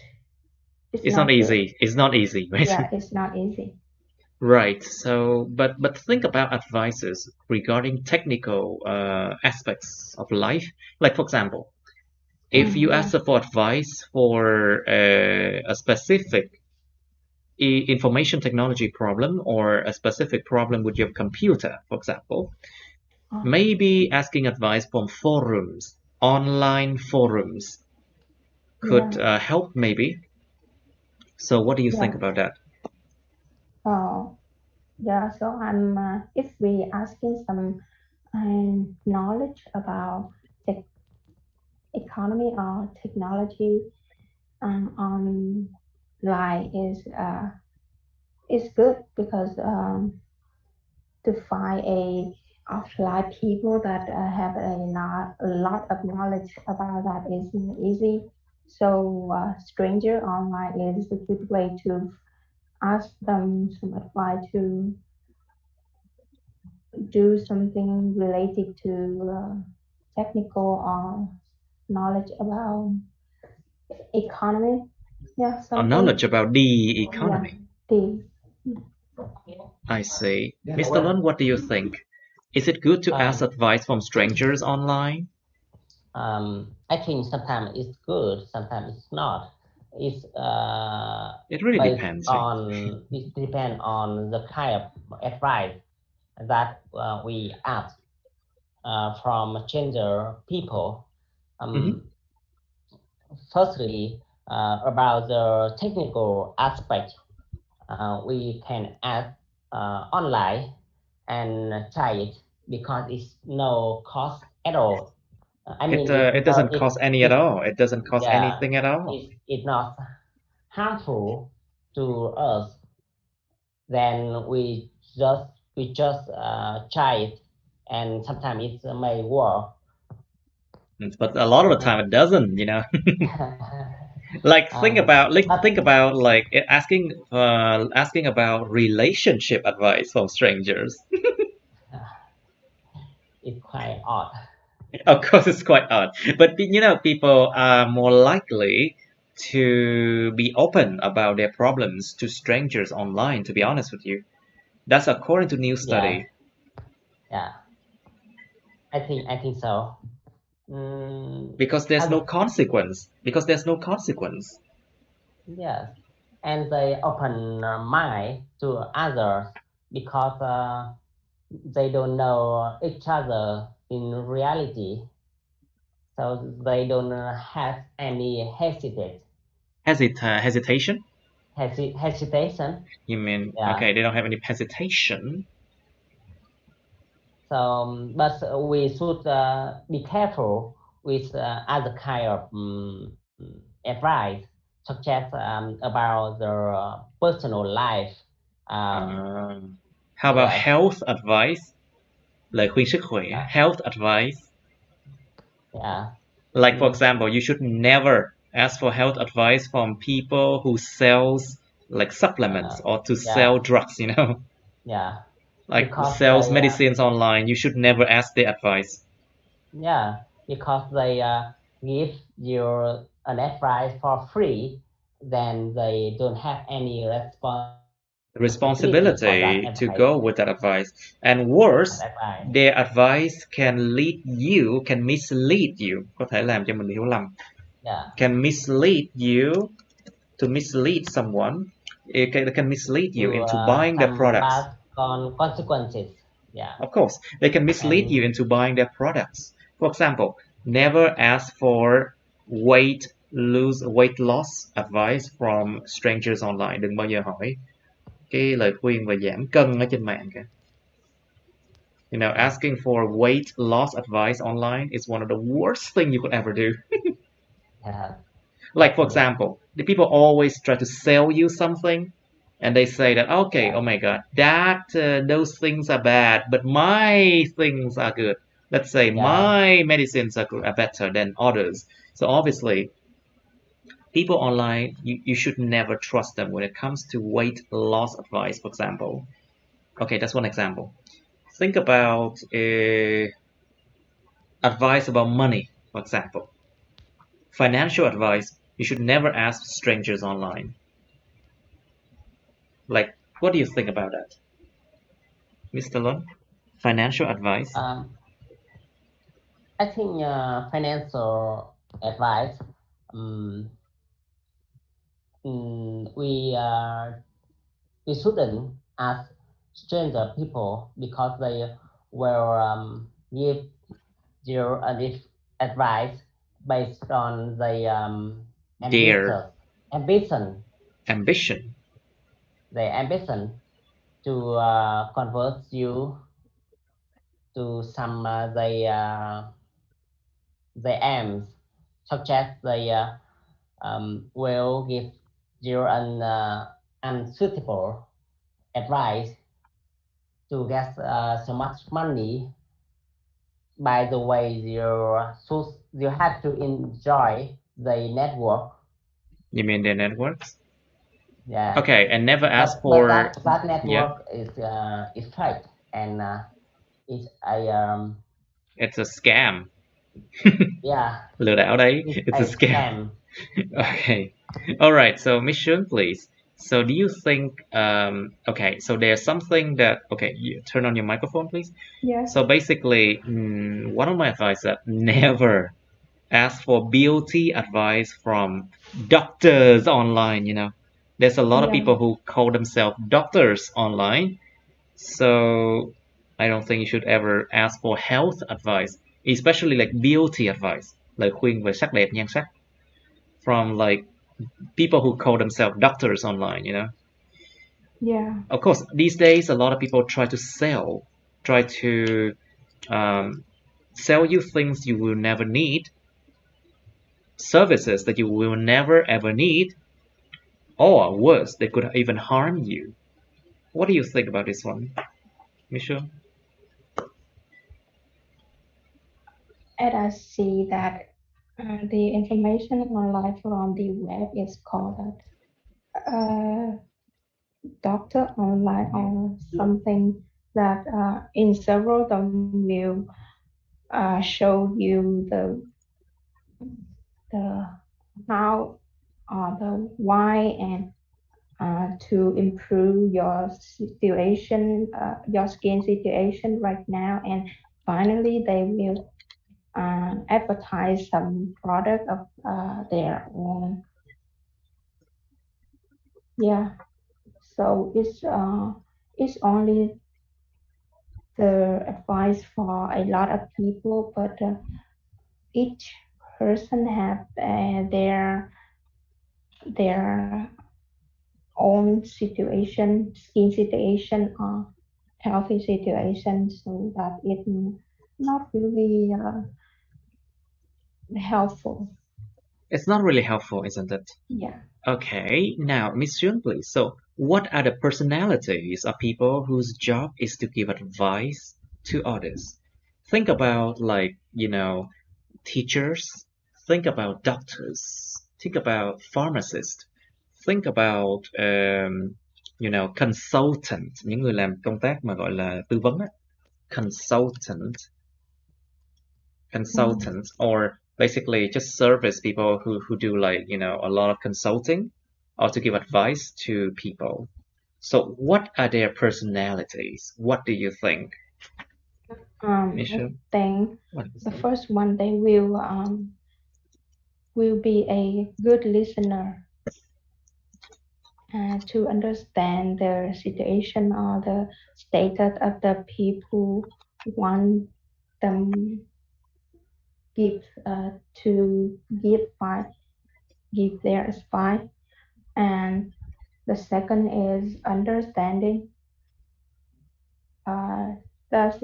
It's not good. easy. It's not easy, right? Yeah, it's not easy. Right. So, but think about advices regarding technical aspects of life. Like, for example, if you Yeah. ask for advice for a specific information technology problem or a specific problem with your computer, for example, maybe asking advice from forums, online forums, could Yeah. help maybe. So, what do you think Yeah. about that? Oh, yeah. So if we asking some knowledge about tech economy or technology online is good because to find a offline people that have a lot of knowledge about that is easy. So stranger online is a good way to ask them some advice to do something related to technical or knowledge about economy. Yeah, something. Knowledge about the Yeah, economy. the I see. Mr. Lun, what do you think? Is it good to ask Um, advice from strangers online? I think sometimes it's good, sometimes it's not. It's It really based depends, right? on it depends on the kind of advice that we ask from gender people. Mm-hmm. Um, Firstly, about the technical aspect, we can ask online and try it because it's no cost at all. I It mean, it doesn't cost any at it all. It doesn't cost yeah, anything at all. it not harmful to us. Then we just try it, and sometimes it may work. But a lot of the time it doesn't, you know. Like But think about like asking about relationship advice from strangers. it's quite odd. Of course, it's quite odd, but you know, people are more likely to be open about their problems to strangers online. To be honest with you, that's according to new Yeah, study. yeah. I think so. Mm, Because there's no other consequence. Because there's no consequence. Yes, and they open mind to others because they don't know each other in reality, so they don't have any Hesitation? hesitation. You mean Yeah. okay? They don't have any hesitation. So, but we should be careful with other kind of advice, such as about their personal life. Um, How about yes. health advice? Lời khuyên sức khỏe. Yeah. Health advice. Yeah. Like for Mm, example, you should never ask for health advice from people who sells like supplements or to sell yeah. drugs, you know, Yeah. like Because sells medicines online. You should never ask their advice. they give you an advice for free, then they don't have any responsibility for that Responsibility to advice. go with that advice. And worse, their advice can mislead you. Có thể làm cho mình hiểu lầm. Yeah. Can mislead you to mislead someone. It can mislead you To into buying their some products. bad consequences. Yeah. Of course, they can mislead you And into buying their products. For example, never ask for weight loss advice from strangers online. Đừng bao giờ hỏi cái lời khuyên về giảm cân ở trên mạng kìa. You know, asking for weight loss advice online is one of the worst thing you could ever do. yeah, Like for actually, example, the people always try to sell you something and they say that okay, Yeah. oh my god, that those things are bad, but my things are good. Let's say Yeah. my medicines are better than others. So obviously, people online, you should never trust them when it comes to weight loss advice, for example. Okay, that's one example. Think about advice about money, for example. Financial advice, you should never ask strangers online. Like, what do you think about that, Mr. Lund? Financial advice? I think financial advice. Um, we shouldn't ask stranger people because they will give your advice based on the Their ambition, ambition. the ambition to convert you to some the aims, such as they will give you an unsuitable advice to get so much money. By the way, you have to enjoy the network. You mean their networks? Yeah. Okay, and never ask But for. that Yeah, network is fake and it's a it's a scam. yeah, Lừa đảo đấy. it's It's a a scam. scam. Okay. All right. So, Miss Shun, please. So, do you think? Okay. So, there's something that. Okay. You turn on your microphone, please. Yes. So basically, one of my advice that never ask for beauty advice from doctors online. There's a lot of Yeah. people who call themselves doctors online. So I don't think you should ever ask for health advice, especially like beauty advice, lời khuyên về sắc đẹp nhan sắc, from like people who call themselves doctors online. Yeah. Of course, these days a lot of people try to sell you things you will never need, services that you will never ever need, or worse, they could even harm you. What do you think about this one, Michelle? And I see that the information online from the web is called doctor online or something that in several them will show you the how or the why and to improve your situation, your skin situation right now, and finally they will advertise some product of their own. Yeah, so it's only the advice for a lot of people, but each person have their own situation, skin situation, or healthy situation, so that it's not really helpful. It's not really helpful, isn't it? Yeah. Okay, now Miss Yun, please. So, what are the personalities of people whose job is to give advice to others? Think about teachers. Think about doctors. Think about pharmacists. Think about consultant, những người làm công tác mà gọi là tư vấn á. Consultant, Mm. or basically just service people who do a lot of consulting or to give advice to people. So what are their personalities? What do you think, I Misha? think What do you the think? first one they will be a good listener to understand the situation or the status of the people want them give to give their advice. And the second is understanding. Thus,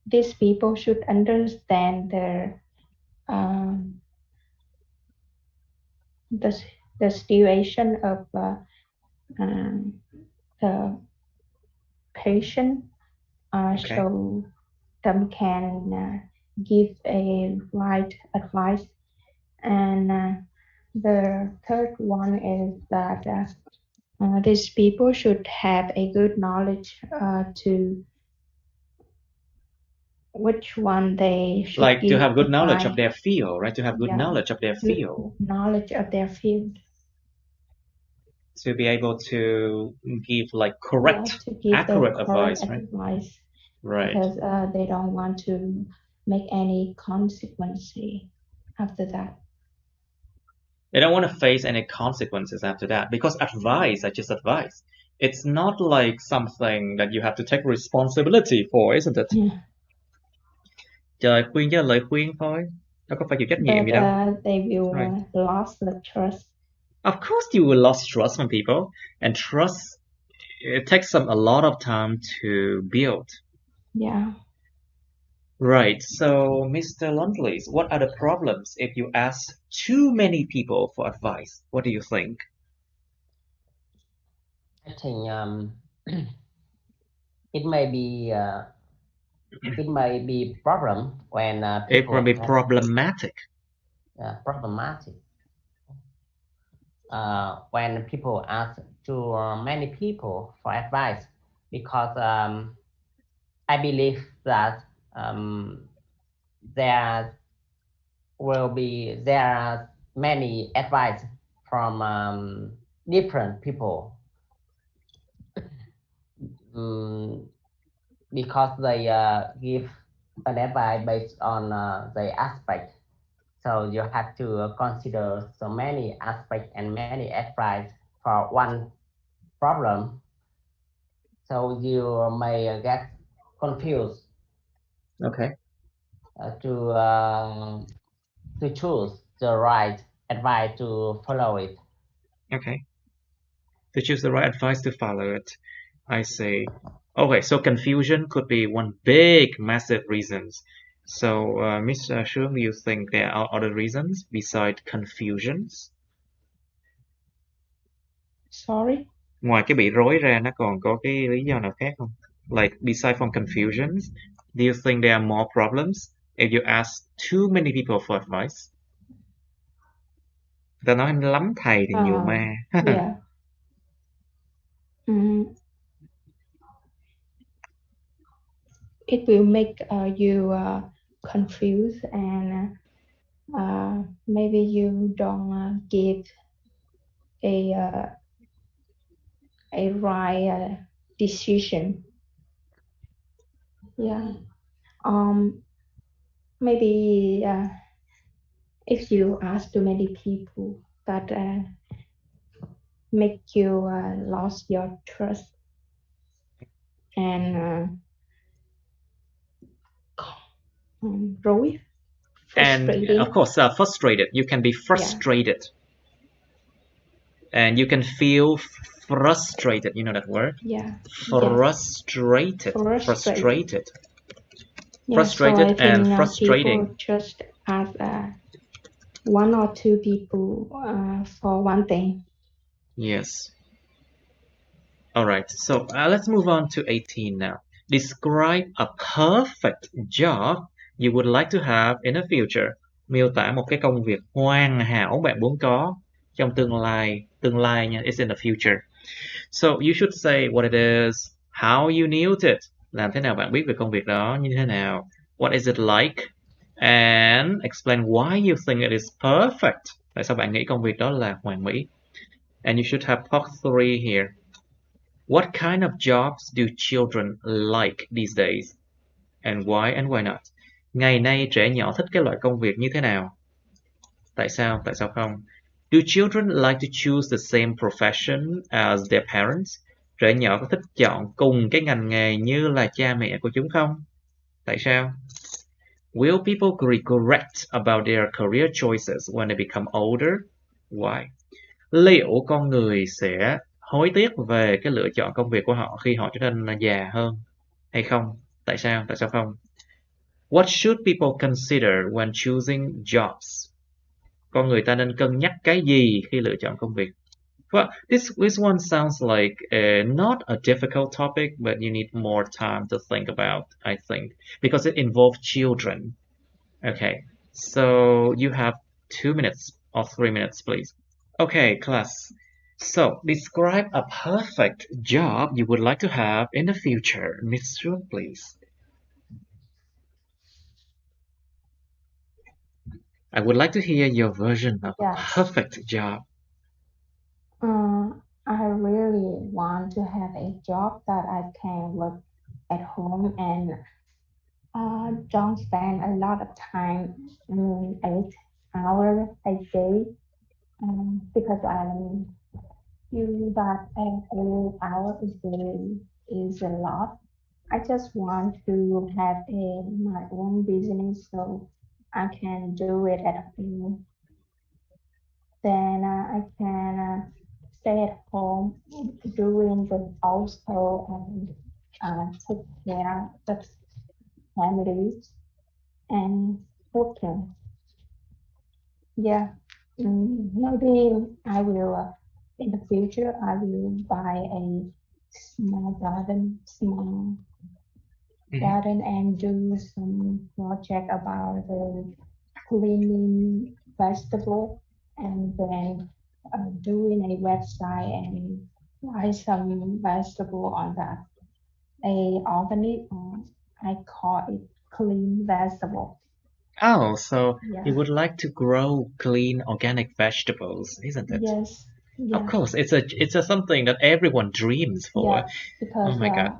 these people should understand the, the situation of the patient, Okay. so them can give a right advice. And the third one is that these people should have a good knowledge to which one they should Like to give have good knowledge of advice. their field, right? To have good Yeah, knowledge of their good field. knowledge of their field. To be able to give like correct, To give the accurate correct advice, right? advice, Right. because they don't want to make any consequence after that. They don't want to face any consequences after that because advice are just advice. It's not like something that you have to take responsibility for, isn't it? Yeah. Trời, khuyên chỉ là lời khuyên thôi, đâu có phải chịu trách nhiệm But gì đâu. they will Right. lose the trust. Of course you will lose trust from people, and trust, it takes a lot of time to build. Yeah. Right, so Mr. Lundley, what are the problems if you ask too many people for advice? What do you think? I think it may be problem when It people will be have, problematic. problematic when people ask to many people for advice, because I believe that there are many advice from different people, because they give an advice based on the aspect. So you have to consider so many aspects and many advice for one problem. So you may get confused. Okay. To choose the right advice to follow it. Okay. To choose the right advice to follow it. I see. Okay, so confusion could be one big, massive reasons. So, Mr. Shương, do you think there are other reasons besides confusions? Sorry? Ngoài cái bị rối ra, nó còn có cái lý do nào khác không? Like, beside from confusions, do you think there are more problems if you ask too many people for advice? Ta nói lắm thầy thì nhiều ma. Yeah. It will make you confused, and maybe you don't give a right decision. Yeah. Maybe if you ask too many people, that make you lost your trust, and rối, frustrating. And of course, frustrated. You can be frustrated. And you can feel frustrated. You know that word? Yeah. Frustrated. Yes. Frustrated. Yeah, Frustrated so I and think frustrating. People just ask one or two people for one thing. Yes. All right. So let's move on to 18 now. Describe a perfect job you would like to have in the future. Miêu tả một cái công việc hoàn hảo bạn muốn có trong tương lai. Tương lai nha. It's in the future. So you should say what it is, how you knew it. Làm thế nào bạn biết về công việc đó như thế nào? What is it like? And explain why you think it is perfect. Tại sao bạn nghĩ công việc đó là hoàn mỹ? And you should have part 3 here. What kind of jobs do children like these days? And why not? Ngày nay trẻ nhỏ thích cái loại công việc như thế nào? Tại sao? Tại sao không? Do children like to choose the same profession as their parents? Trẻ nhỏ có thích chọn cùng cái ngành nghề như là cha mẹ của chúng không? Tại sao? Will people regret about their career choices when they become older? Why? Liệu con người sẽ hối tiếc về cái lựa chọn công việc của họ khi họ trở nên già hơn hay không? Tại sao? Tại sao không? What should people consider when choosing jobs? Con người ta nên cân nhắc cái gì khi lựa chọn công việc? Well, this one sounds like not a difficult topic, but you need more time to think about, I think, because it involves children. Okay, so you have 2 minutes or 3 minutes, please. Okay, class. So describe a perfect job you would like to have in the future. Miss Chu, please. I would like to hear your version of a Yes. perfect job. I really want to have a job that I can work at home and don't spend a lot of time, 8 hours a day, because I feel that 8 hours a day is a lot. I just want to have my own business so I can do it at home. Then I can stay at home doing the household and take care of the family and working. Yeah, maybe I will in the future I will buy a small garden, garden and do some project about the cleaning vegetable and then doing a website and buy some vegetable on that. A organic, I call it clean vegetable. Oh, so Yeah. you would like to grow clean organic vegetables, isn't it? Yes. Of Yeah. course, it's a something that everyone dreams for. Yeah. Because Oh my God.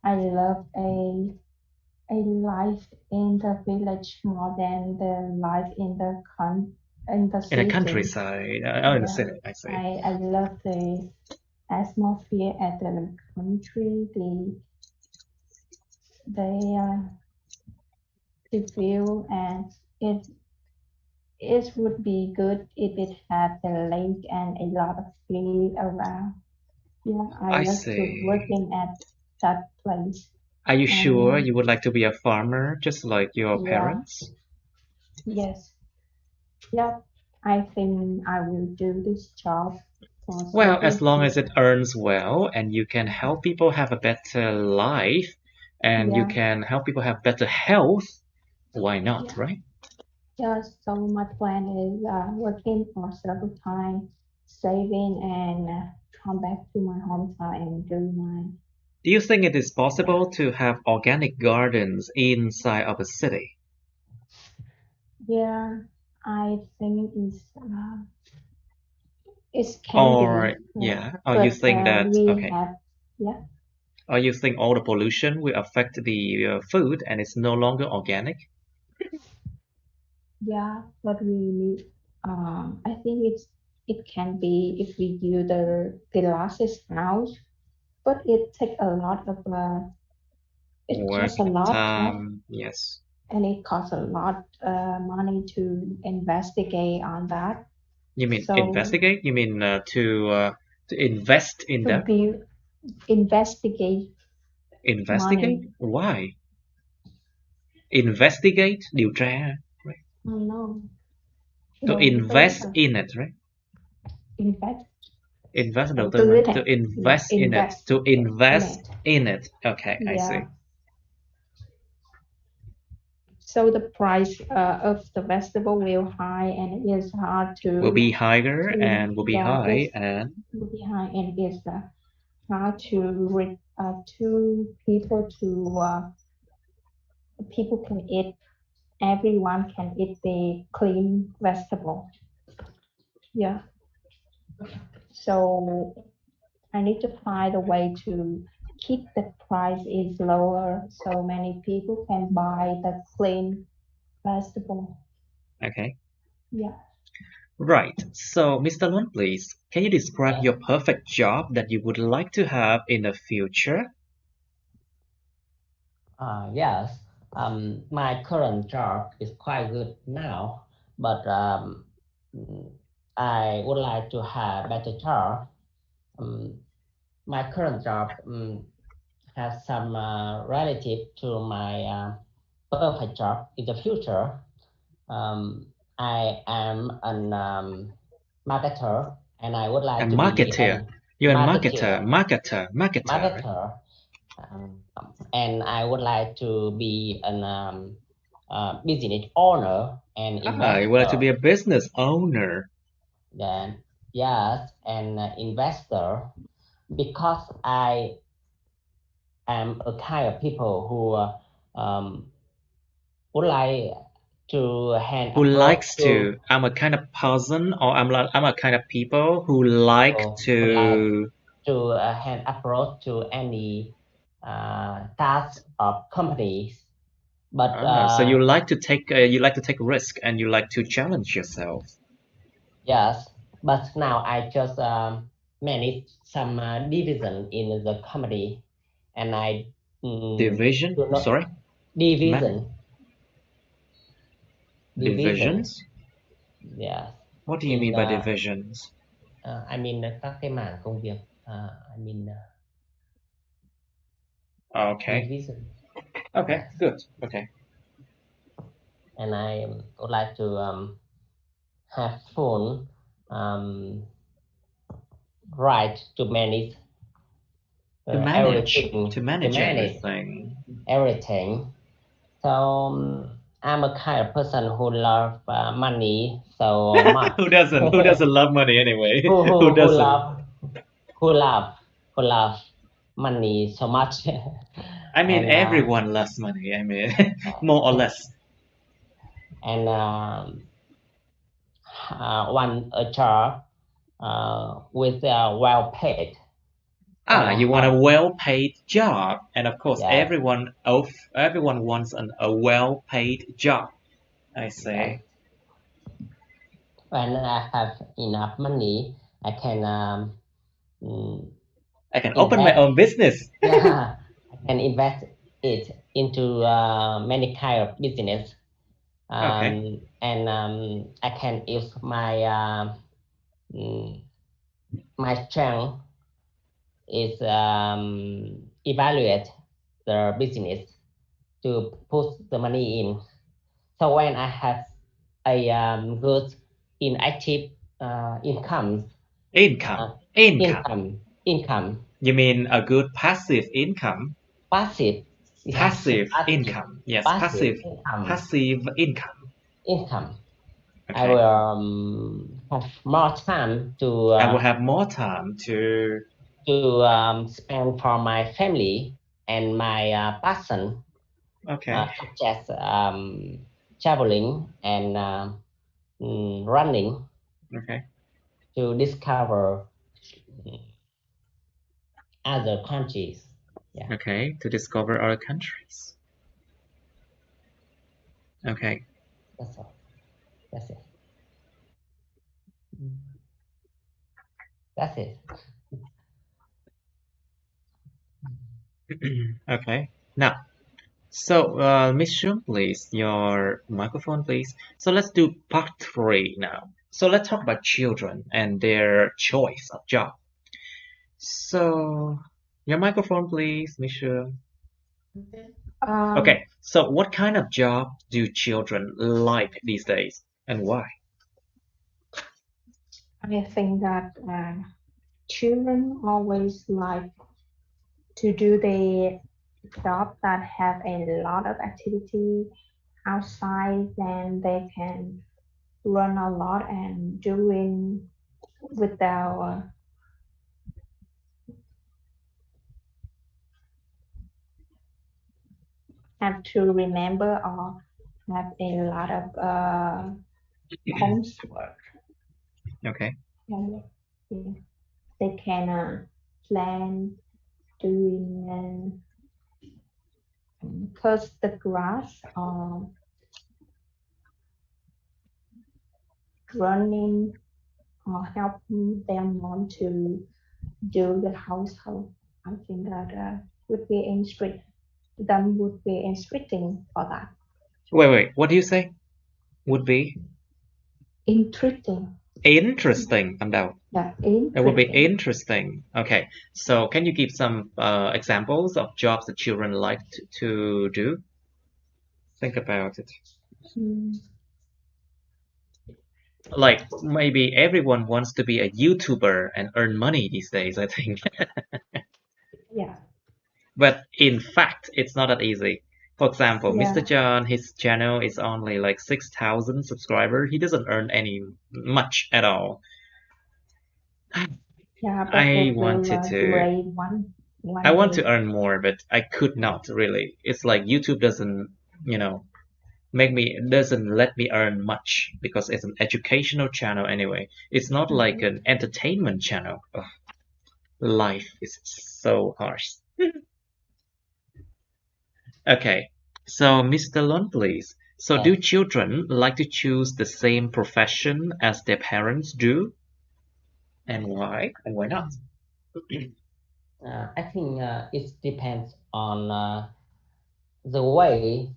I love a life in the village more than the life in the In the city. countryside. Oh, in the Yeah. city, I see. I love the atmosphere at the country, the view, and it would be good if it had the lake and a lot of tree around. Yeah, I I love to see. working at that place. Are you sure And you would like to be a farmer just like your yeah, parents? yes, yeah, I think I will do this job for Well, as saving long as it people. earns well and you can help people have a better life and you Yeah, can help people have better health, why not, yeah. right? Yeah, so my plan is working for several time, saving and come back to my hometown and do my, Do you think it is yeah. possible to have organic gardens inside of a city? Yeah, I think it can Or, be, yeah. yeah, or you But think that, we okay, have, yeah, or you think all the pollution will affect the food and it's no longer organic? yeah. But we need, I think it can be if we use the glasses house, but it take a lot of it Work, costs a lot, yeah, time, yes. and it costs a lot money to investigate on that. You mean So investigate? You mean to invest in to that? be investigate money. Investigate? Why? Investigate, điều tra, right? Oh no, To đầu tư invest hả? in it, right? Invest, Invest đầu đầu tư tư mà. ấy To thầy. Yeah, invest in it. invest To in invest it. in it. Okay, I see. Yeah. So the price of the vegetable will high and it is hard Will be to higher and will be yeah, high and will be high and it's hard to people can eat, everyone can eat the clean vegetable. Yeah. So I need to find a way to keep the price is lower so many people can buy the clean vegetable. okay. Yeah. Right. So, Mr. Lun, please, can you describe your perfect job that you would like to have in the future? Yes, my current job is quite good now, but I would like to have better job. My current job has some relative to my perfect job in the future. I am an marketer and I would like A to be marketer. You're a marketer. marketer. Right? Marketer. And I would like to be an business owner and investor. You would like to be a business owner. Then, yes, and investor, because I am a kind of people who would like to hand Who approach likes to? I'm a kind of person, or I'm a kind of people who like to. hand approach to any task of companies. But So you like to take risk and you like to challenge yourself. yes, but now I just manage some division in the company, and I Division? do not Sorry? division. Divisions? Yes. What do you mean by divisions? I mean các cái mảng công việc. I mean Okay. division. Okay, Yes. good. Okay. And I would like to have full right to manage everything. To manage everything. Everything. So I'm a kind of person who loves money so much. Who doesn't? Who doesn't love money anyway? Who doesn't? Who love money so much. I mean, and, everyone loves money. I mean, more or less. And want a job with well paid. You want a well-paid job, and of course, Yes. everyone wants a well-paid job. I say. Yes. When I have enough money, I can open my own business. Yeah, I can invest it into many kind of business. Okay. And I can use my my strength is evaluate the business to put the money in. So when I have a good inactive income. You mean a good passive income? Passive Income. Yes, passive income. Okay. I will have more time to. I will have more time to spend for my family and my passion. Okay. Such as traveling and running. Okay. To discover other countries. Yeah. Okay, to discover other countries. Okay. That's all. That's it. That's it. Okay. Now, so Miss Shum, please, your microphone, please. So let's do part 3 now. So let's talk about children and their choice of job. So your microphone, please, Miss Shum. Okay. So what kind of job do children like these days, and why? I think that children always like to do the job that have a lot of activity outside, then they can run a lot and doing without have to remember or have a lot of homework. Okay. Yeah. They can plan doing cut the grass or running or helping them mom to do the household. I think that would be interesting. Them would be interesting for that. Wait. What do you say? Would be Interesting. I'm down. Yeah, It would be interesting. Okay. So can you give some examples of jobs that children like to do? Think about it. Like maybe everyone wants to be a YouTuber and earn money these days, I think. Yeah. But in fact, it's not that easy. For example, Yeah. Mr. John, his channel is only like 6,000 subscribers. He doesn't earn any much at all. Yeah, but I it will wanted to. great I one want day. to earn more, but I could not really. It's like YouTube doesn't, doesn't let me earn much because it's an educational channel anyway. It's not like an entertainment channel. Ugh, life is so harsh. Okay, so Mr. Lund, please. So do Yes. children like to choose the same profession as their parents do? And why? And why not? I think it depends on the way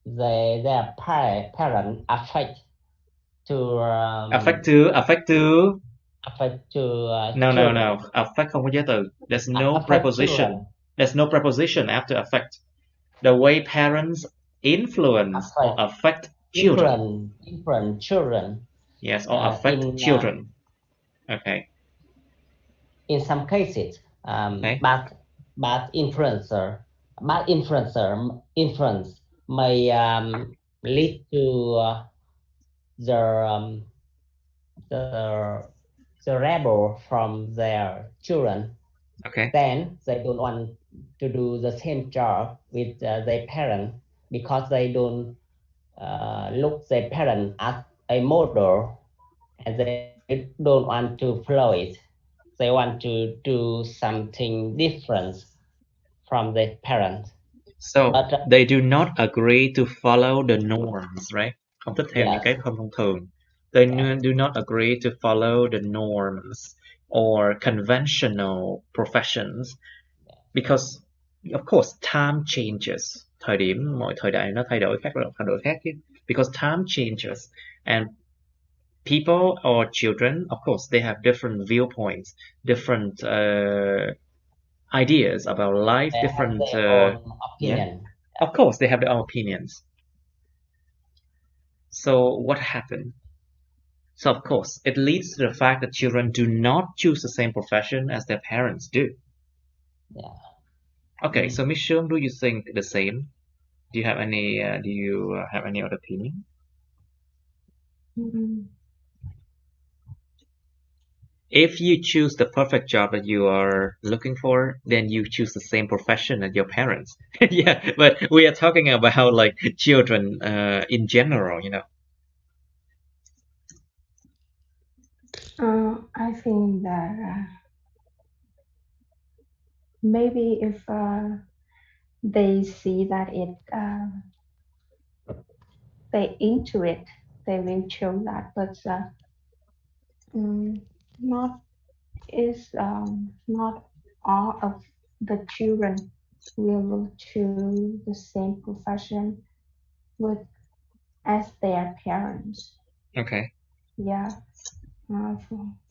their parent Affect to, affect to. affect to No. children, Affect không có giới từ. There's no affect preposition. children, There's no preposition after affect. The way parents influence or affect affect children. different children. Yes, or affect children. Okay. In some cases, Okay. bad influence may lead to the the the rebel from their children. Okay. Then they don't want to do the same job with their parent because they don't look their parent as a model, and they don't want to follow it. They want to do something different from their parents. So But they do not agree to follow the norms, right? Không thích theo những yes, cái không thông thường. They yes, do not agree to follow the norms or conventional professions because, of course, time changes. Mọi thời đại nó thay đổi khác chứ. Because time changes and people or children, of course, they have different viewpoints, different ideas about life, they have different, their own yeah. opinion. Of course, they have their own opinions. So what happened? So of course, it leads to the fact that children do not choose the same profession as their parents do. Yeah. Okay, so Miss Shum, do you think the same? Do you have any? Do you have any other opinion? If you choose the perfect job that you are looking for, then you choose the same profession as your parents. Yeah, but we are talking about like children in general, I think that maybe if they see that they into it, they will choose that. But not not all of the children will choose the same profession with as their parents. Okay. Yeah.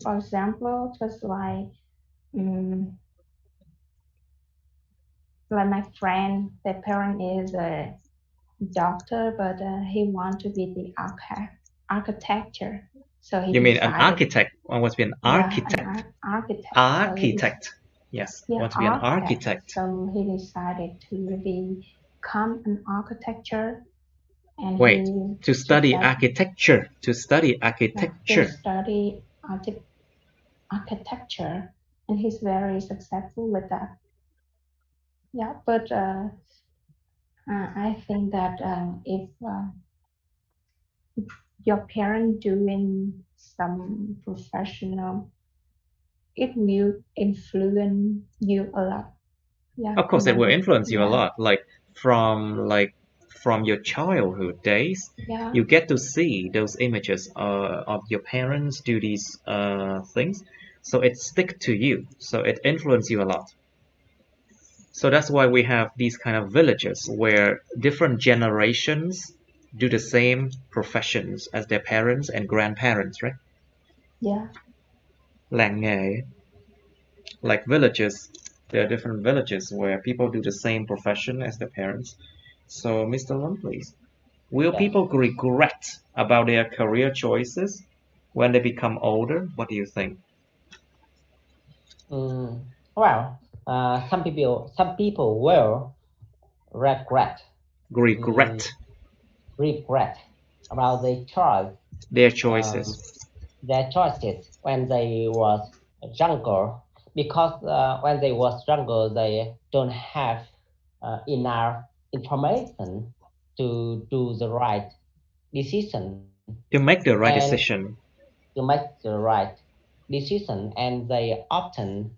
For example, just like my friend, their parent is a doctor, but he want to be the architecture. So he You mean an decided, architect? One wants to be an yeah, an architect. architect. So Architect. Yes, yeah, wants to be an architect. architect. So he decided to become an architecture, and Wait, he to study success. architecture. To study Yeah, architecture. to study architecture, and he's very successful with that. Yeah, but I think that if your parent doing some professional, it will influence you a lot. Yeah, Of course, it will influence you a yeah, lot. From your childhood days, yeah, you get to see those images of your parents do these things, so it stick to you. So it influences you a lot. So that's why we have these kind of villages where different generations do the same professions as their parents and grandparents, right? yeah. Làng nghề, like villages. There are different villages where people do the same profession as their parents. So, Mr. Lund, please, will Yes. people regret about their career choices? when they become older? What do you think? Well, some people will regret Regret about their choice, their choices. their choices when they was younger, because when they was younger they don't have enough information to do the right decision To make the right and decision. to make the right decision, and they often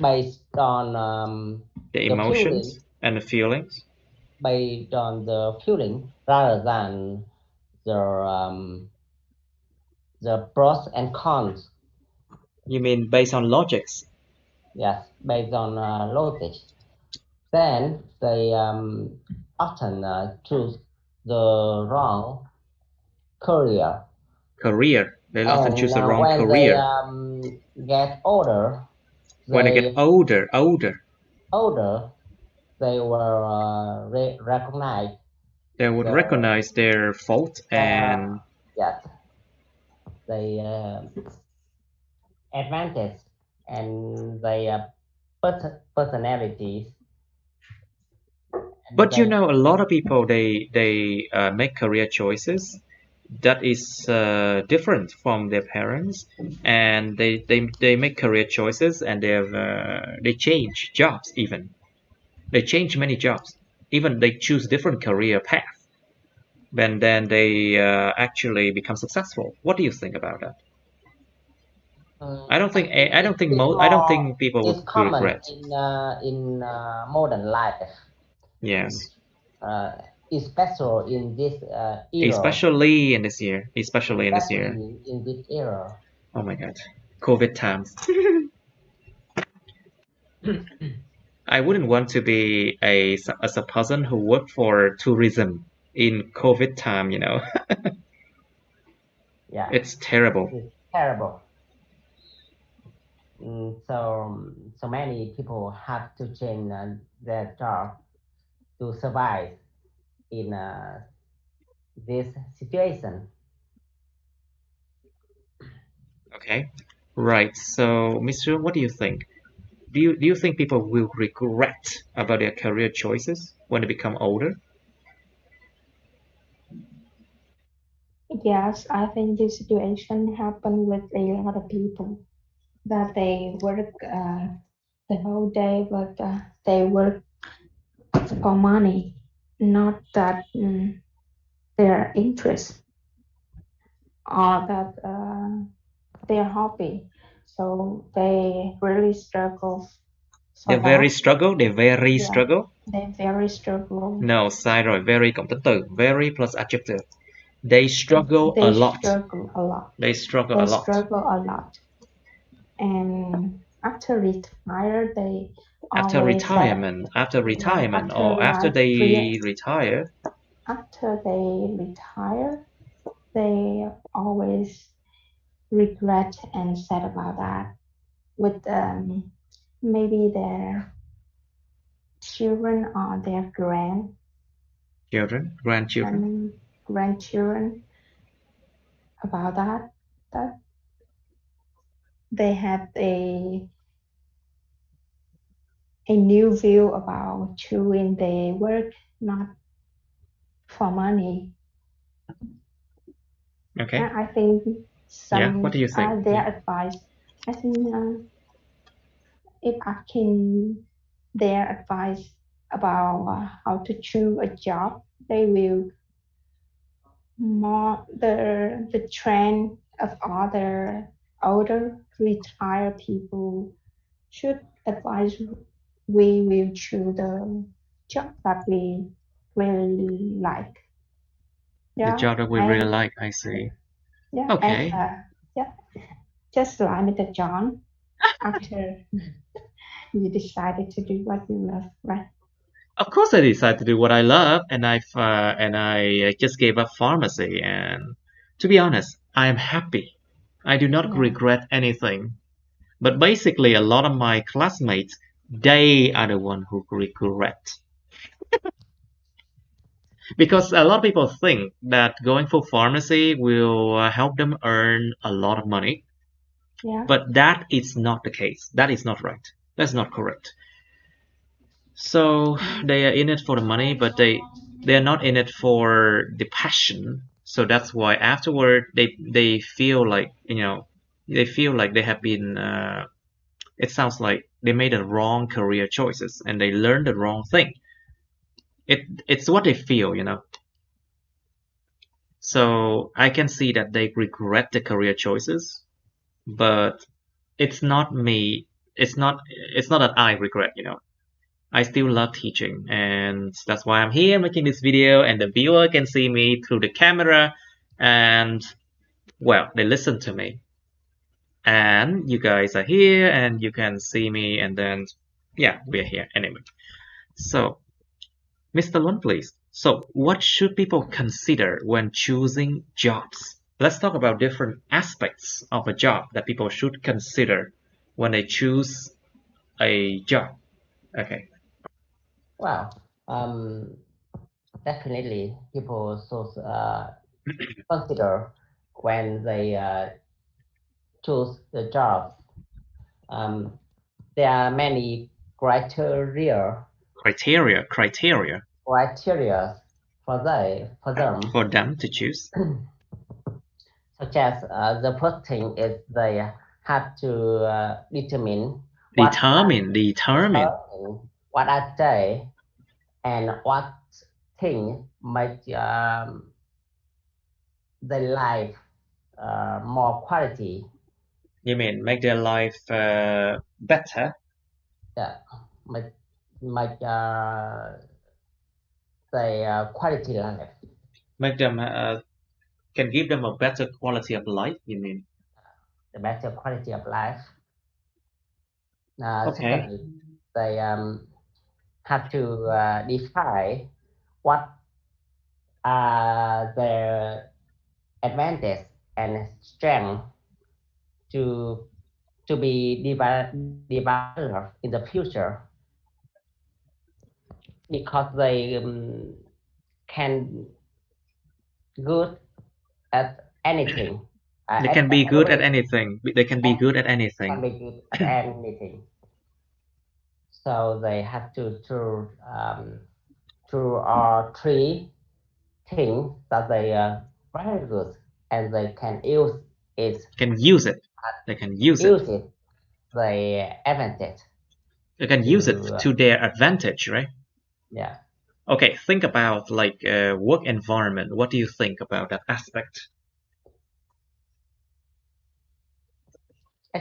based on The the feeling, emotions and the feelings. based on the feeling rather than the pros and cons. You mean based on logics? Yes, based on logic. Then they often choose the wrong career. Career. They often choose the And wrong when they career. get older, When they get older, they will recognize. they would recognize their fault and yes, they advantage and their personalities. but you know, a lot of people they make career choices that is different from their parents, and they make career choices and they change jobs, even they change many jobs, even they choose different career path, and then they actually become successful. What do you think about that? I don't think people would It's common regret. in modern life. Yes. Especially in this era. Especially in this year. In this era. Oh my God, COVID times. I wouldn't want to be as a person who worked for tourism in COVID time. You know, Yeah, it's terrible. it's terrible. So many people have to change their job to survive in this situation. Okay, right. So, Mr. What do you think? Do you think people will regret about their career choices when they become older? Yes, I think this situation happen with a lot of people that they work the whole day, but they work for money, not that their interest or that their hobby. So they really struggle They for very that. struggle. They very Yeah, struggle. they very struggle. No, sai rồi. Very cộng tính từ. Very plus adjective. They struggle a They lot. struggle a lot. They struggle They a lot. struggle a lot. And after retire, they After always retirement, after or after like they retire, after they retire, they always regret and sad about that with maybe their children or their grandchildren. grandchildren about that they have a new view about doing their work not for money. Okay. I think Yeah. What do you think? their advice. I think if asking their advice about how to choose a job, they will more the trend of other older retired people should advise we will choose the job that we really like. The Yeah, job that we really like. I see. yeah, as Okay. yeah, just like Mr. John, after you decided to do what you love, right? Of course, I decided to do what I love, and I just gave up pharmacy. And to be honest, I am happy. I do not Yeah. regret anything. But basically, a lot of my classmates, they are the one who regret. Because a lot of people think that going for pharmacy will help them earn a lot of money, Yeah. but that is not the case. That is not right. That's not correct. So they are in it for the money, but they are not in it for the passion. So that's why afterward they feel like, you know, they feel like they have been it sounds like they made the wrong career choices and they learned the wrong thing. It's what they feel, you know. So I can see that they regret the career choices, but it's not me. It's not that I regret, you know. I still love teaching, and that's why I'm here making this video, and the viewer can see me through the camera, and well, they listen to me. And you guys are here, and you can see me, and then yeah, we're here anyway. So, Mr. Lund, please. So, what should people consider when choosing jobs? Let's talk about different aspects of a job that people should consider when they choose a job. Okay. Well, definitely people should consider when they choose the job. There are many criteria Criteria for them, for them to choose. such as the first thing is they have to determine what are they and what thing make their life more quality. You mean make their life better? Yeah, make their quality life. Make them can give them a better quality of life. You mean? The better quality of life. Okay. Secondly, they have to define what are their advantage and strength to be developed in the future, because they can good at anything. They can be good at anything. They can be good at Can anything. be good at anything. So they have to two or three things that they are very good and they can use it. Can use it. They can use it. The advantage. They can use it to their advantage, right? Yeah. Okay, think about like work environment. What do you think about that aspect?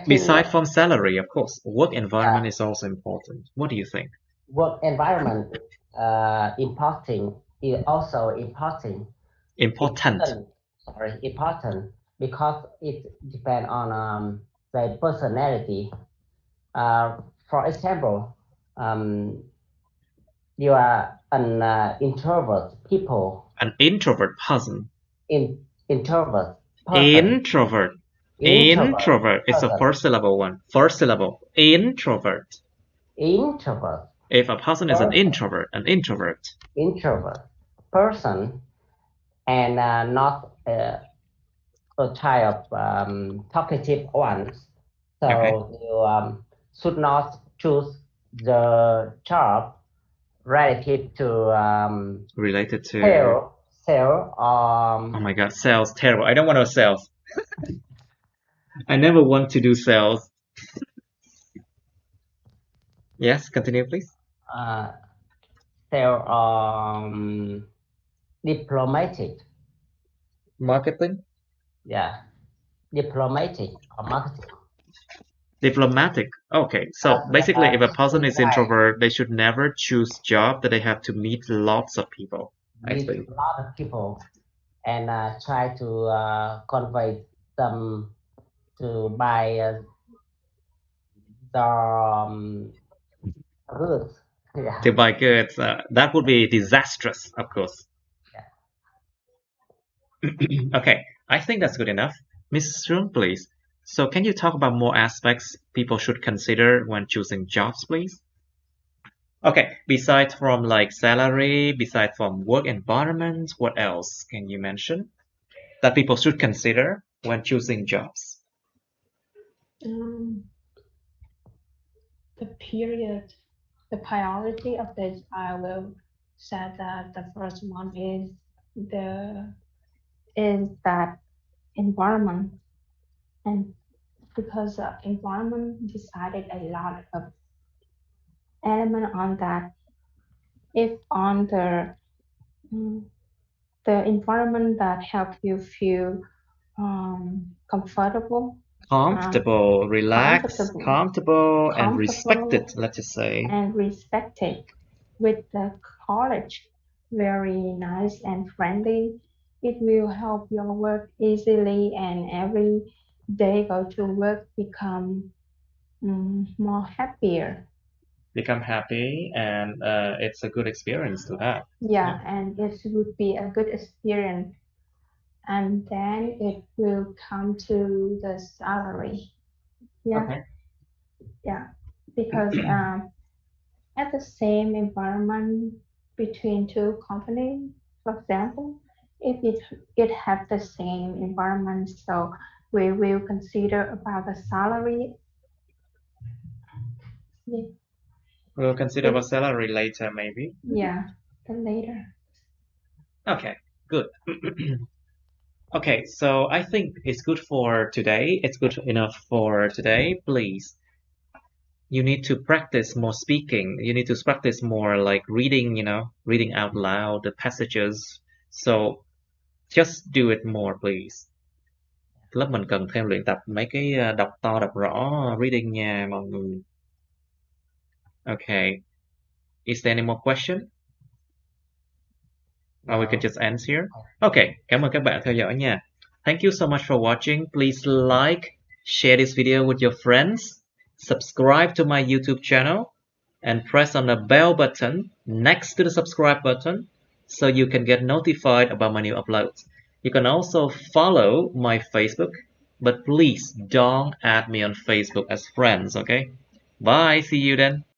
Beside from salary, of course, work environment is also important. What do you think? Work environment important is also important. Important because it depends on the personality. For example, you are an introvert people. An introvert person. Introvert person. Introvert. It's a first syllable one. First syllable. Introvert. If a person is an introvert. Introvert person and not a type of talkative ones. So you should not choose the job related to sale. Oh my god, sales terrible. I don't want to sales. I never want to do sales. Yes, continue please. Sale diplomatic. Marketing? Yeah. Diplomatic or marketing. Diplomatic. Okay, so basically if a person is introvert, they should never choose job that they have to meet lots of people. Meet a lot of people and try to convey them to buy the goods. Yeah. To buy goods. That would be disastrous, of course. Yeah. Okay, I think that's good enough. Ms. Strung, please. So can you talk about more aspects people should consider when choosing jobs, please? Okay, besides from like salary, besides from work environment, what else can you mention that people should consider when choosing jobs? The period, the priority of this, I will say that the first one is that environment, and because environment decided a lot of element on that. If on mm, the environment that help you feel comfortable, Comfortable, relaxed, comfortable, comfortable, and respected, comfortable let's just say. and respected with the college, very nice and friendly. It will help your work easily, and every day go to work become more happier. Become happy, and it's a good experience to have. Yeah, and it would be a good experience. And then it will come to the salary. Yeah, Okay. yeah, because at the same environment between two companies, for example, if it have the same environment, so we will consider about the salary. Yeah, We'll consider if about salary later, maybe. yeah, the later. Okay, good. Okay, so I think it's good for today. It's good enough for today. Please, you need to practice more speaking. You need to practice more like reading, reading out loud the passages. So just do it more, please. Lớp mình cần thêm luyện tập mấy cái đọc to, đọc rõ reading nha mọi người. Okay. Is there any more question? Or we can just end here. Okay, cảm ơn các bạn theo dõi nha. Thank you so much for watching. Please like, share this video with your friends, subscribe to my YouTube channel, and press on the bell button next to the subscribe button so you can get notified about my new uploads. You can also follow my Facebook, but please don't add me on Facebook as friends, okay? Bye, see you then.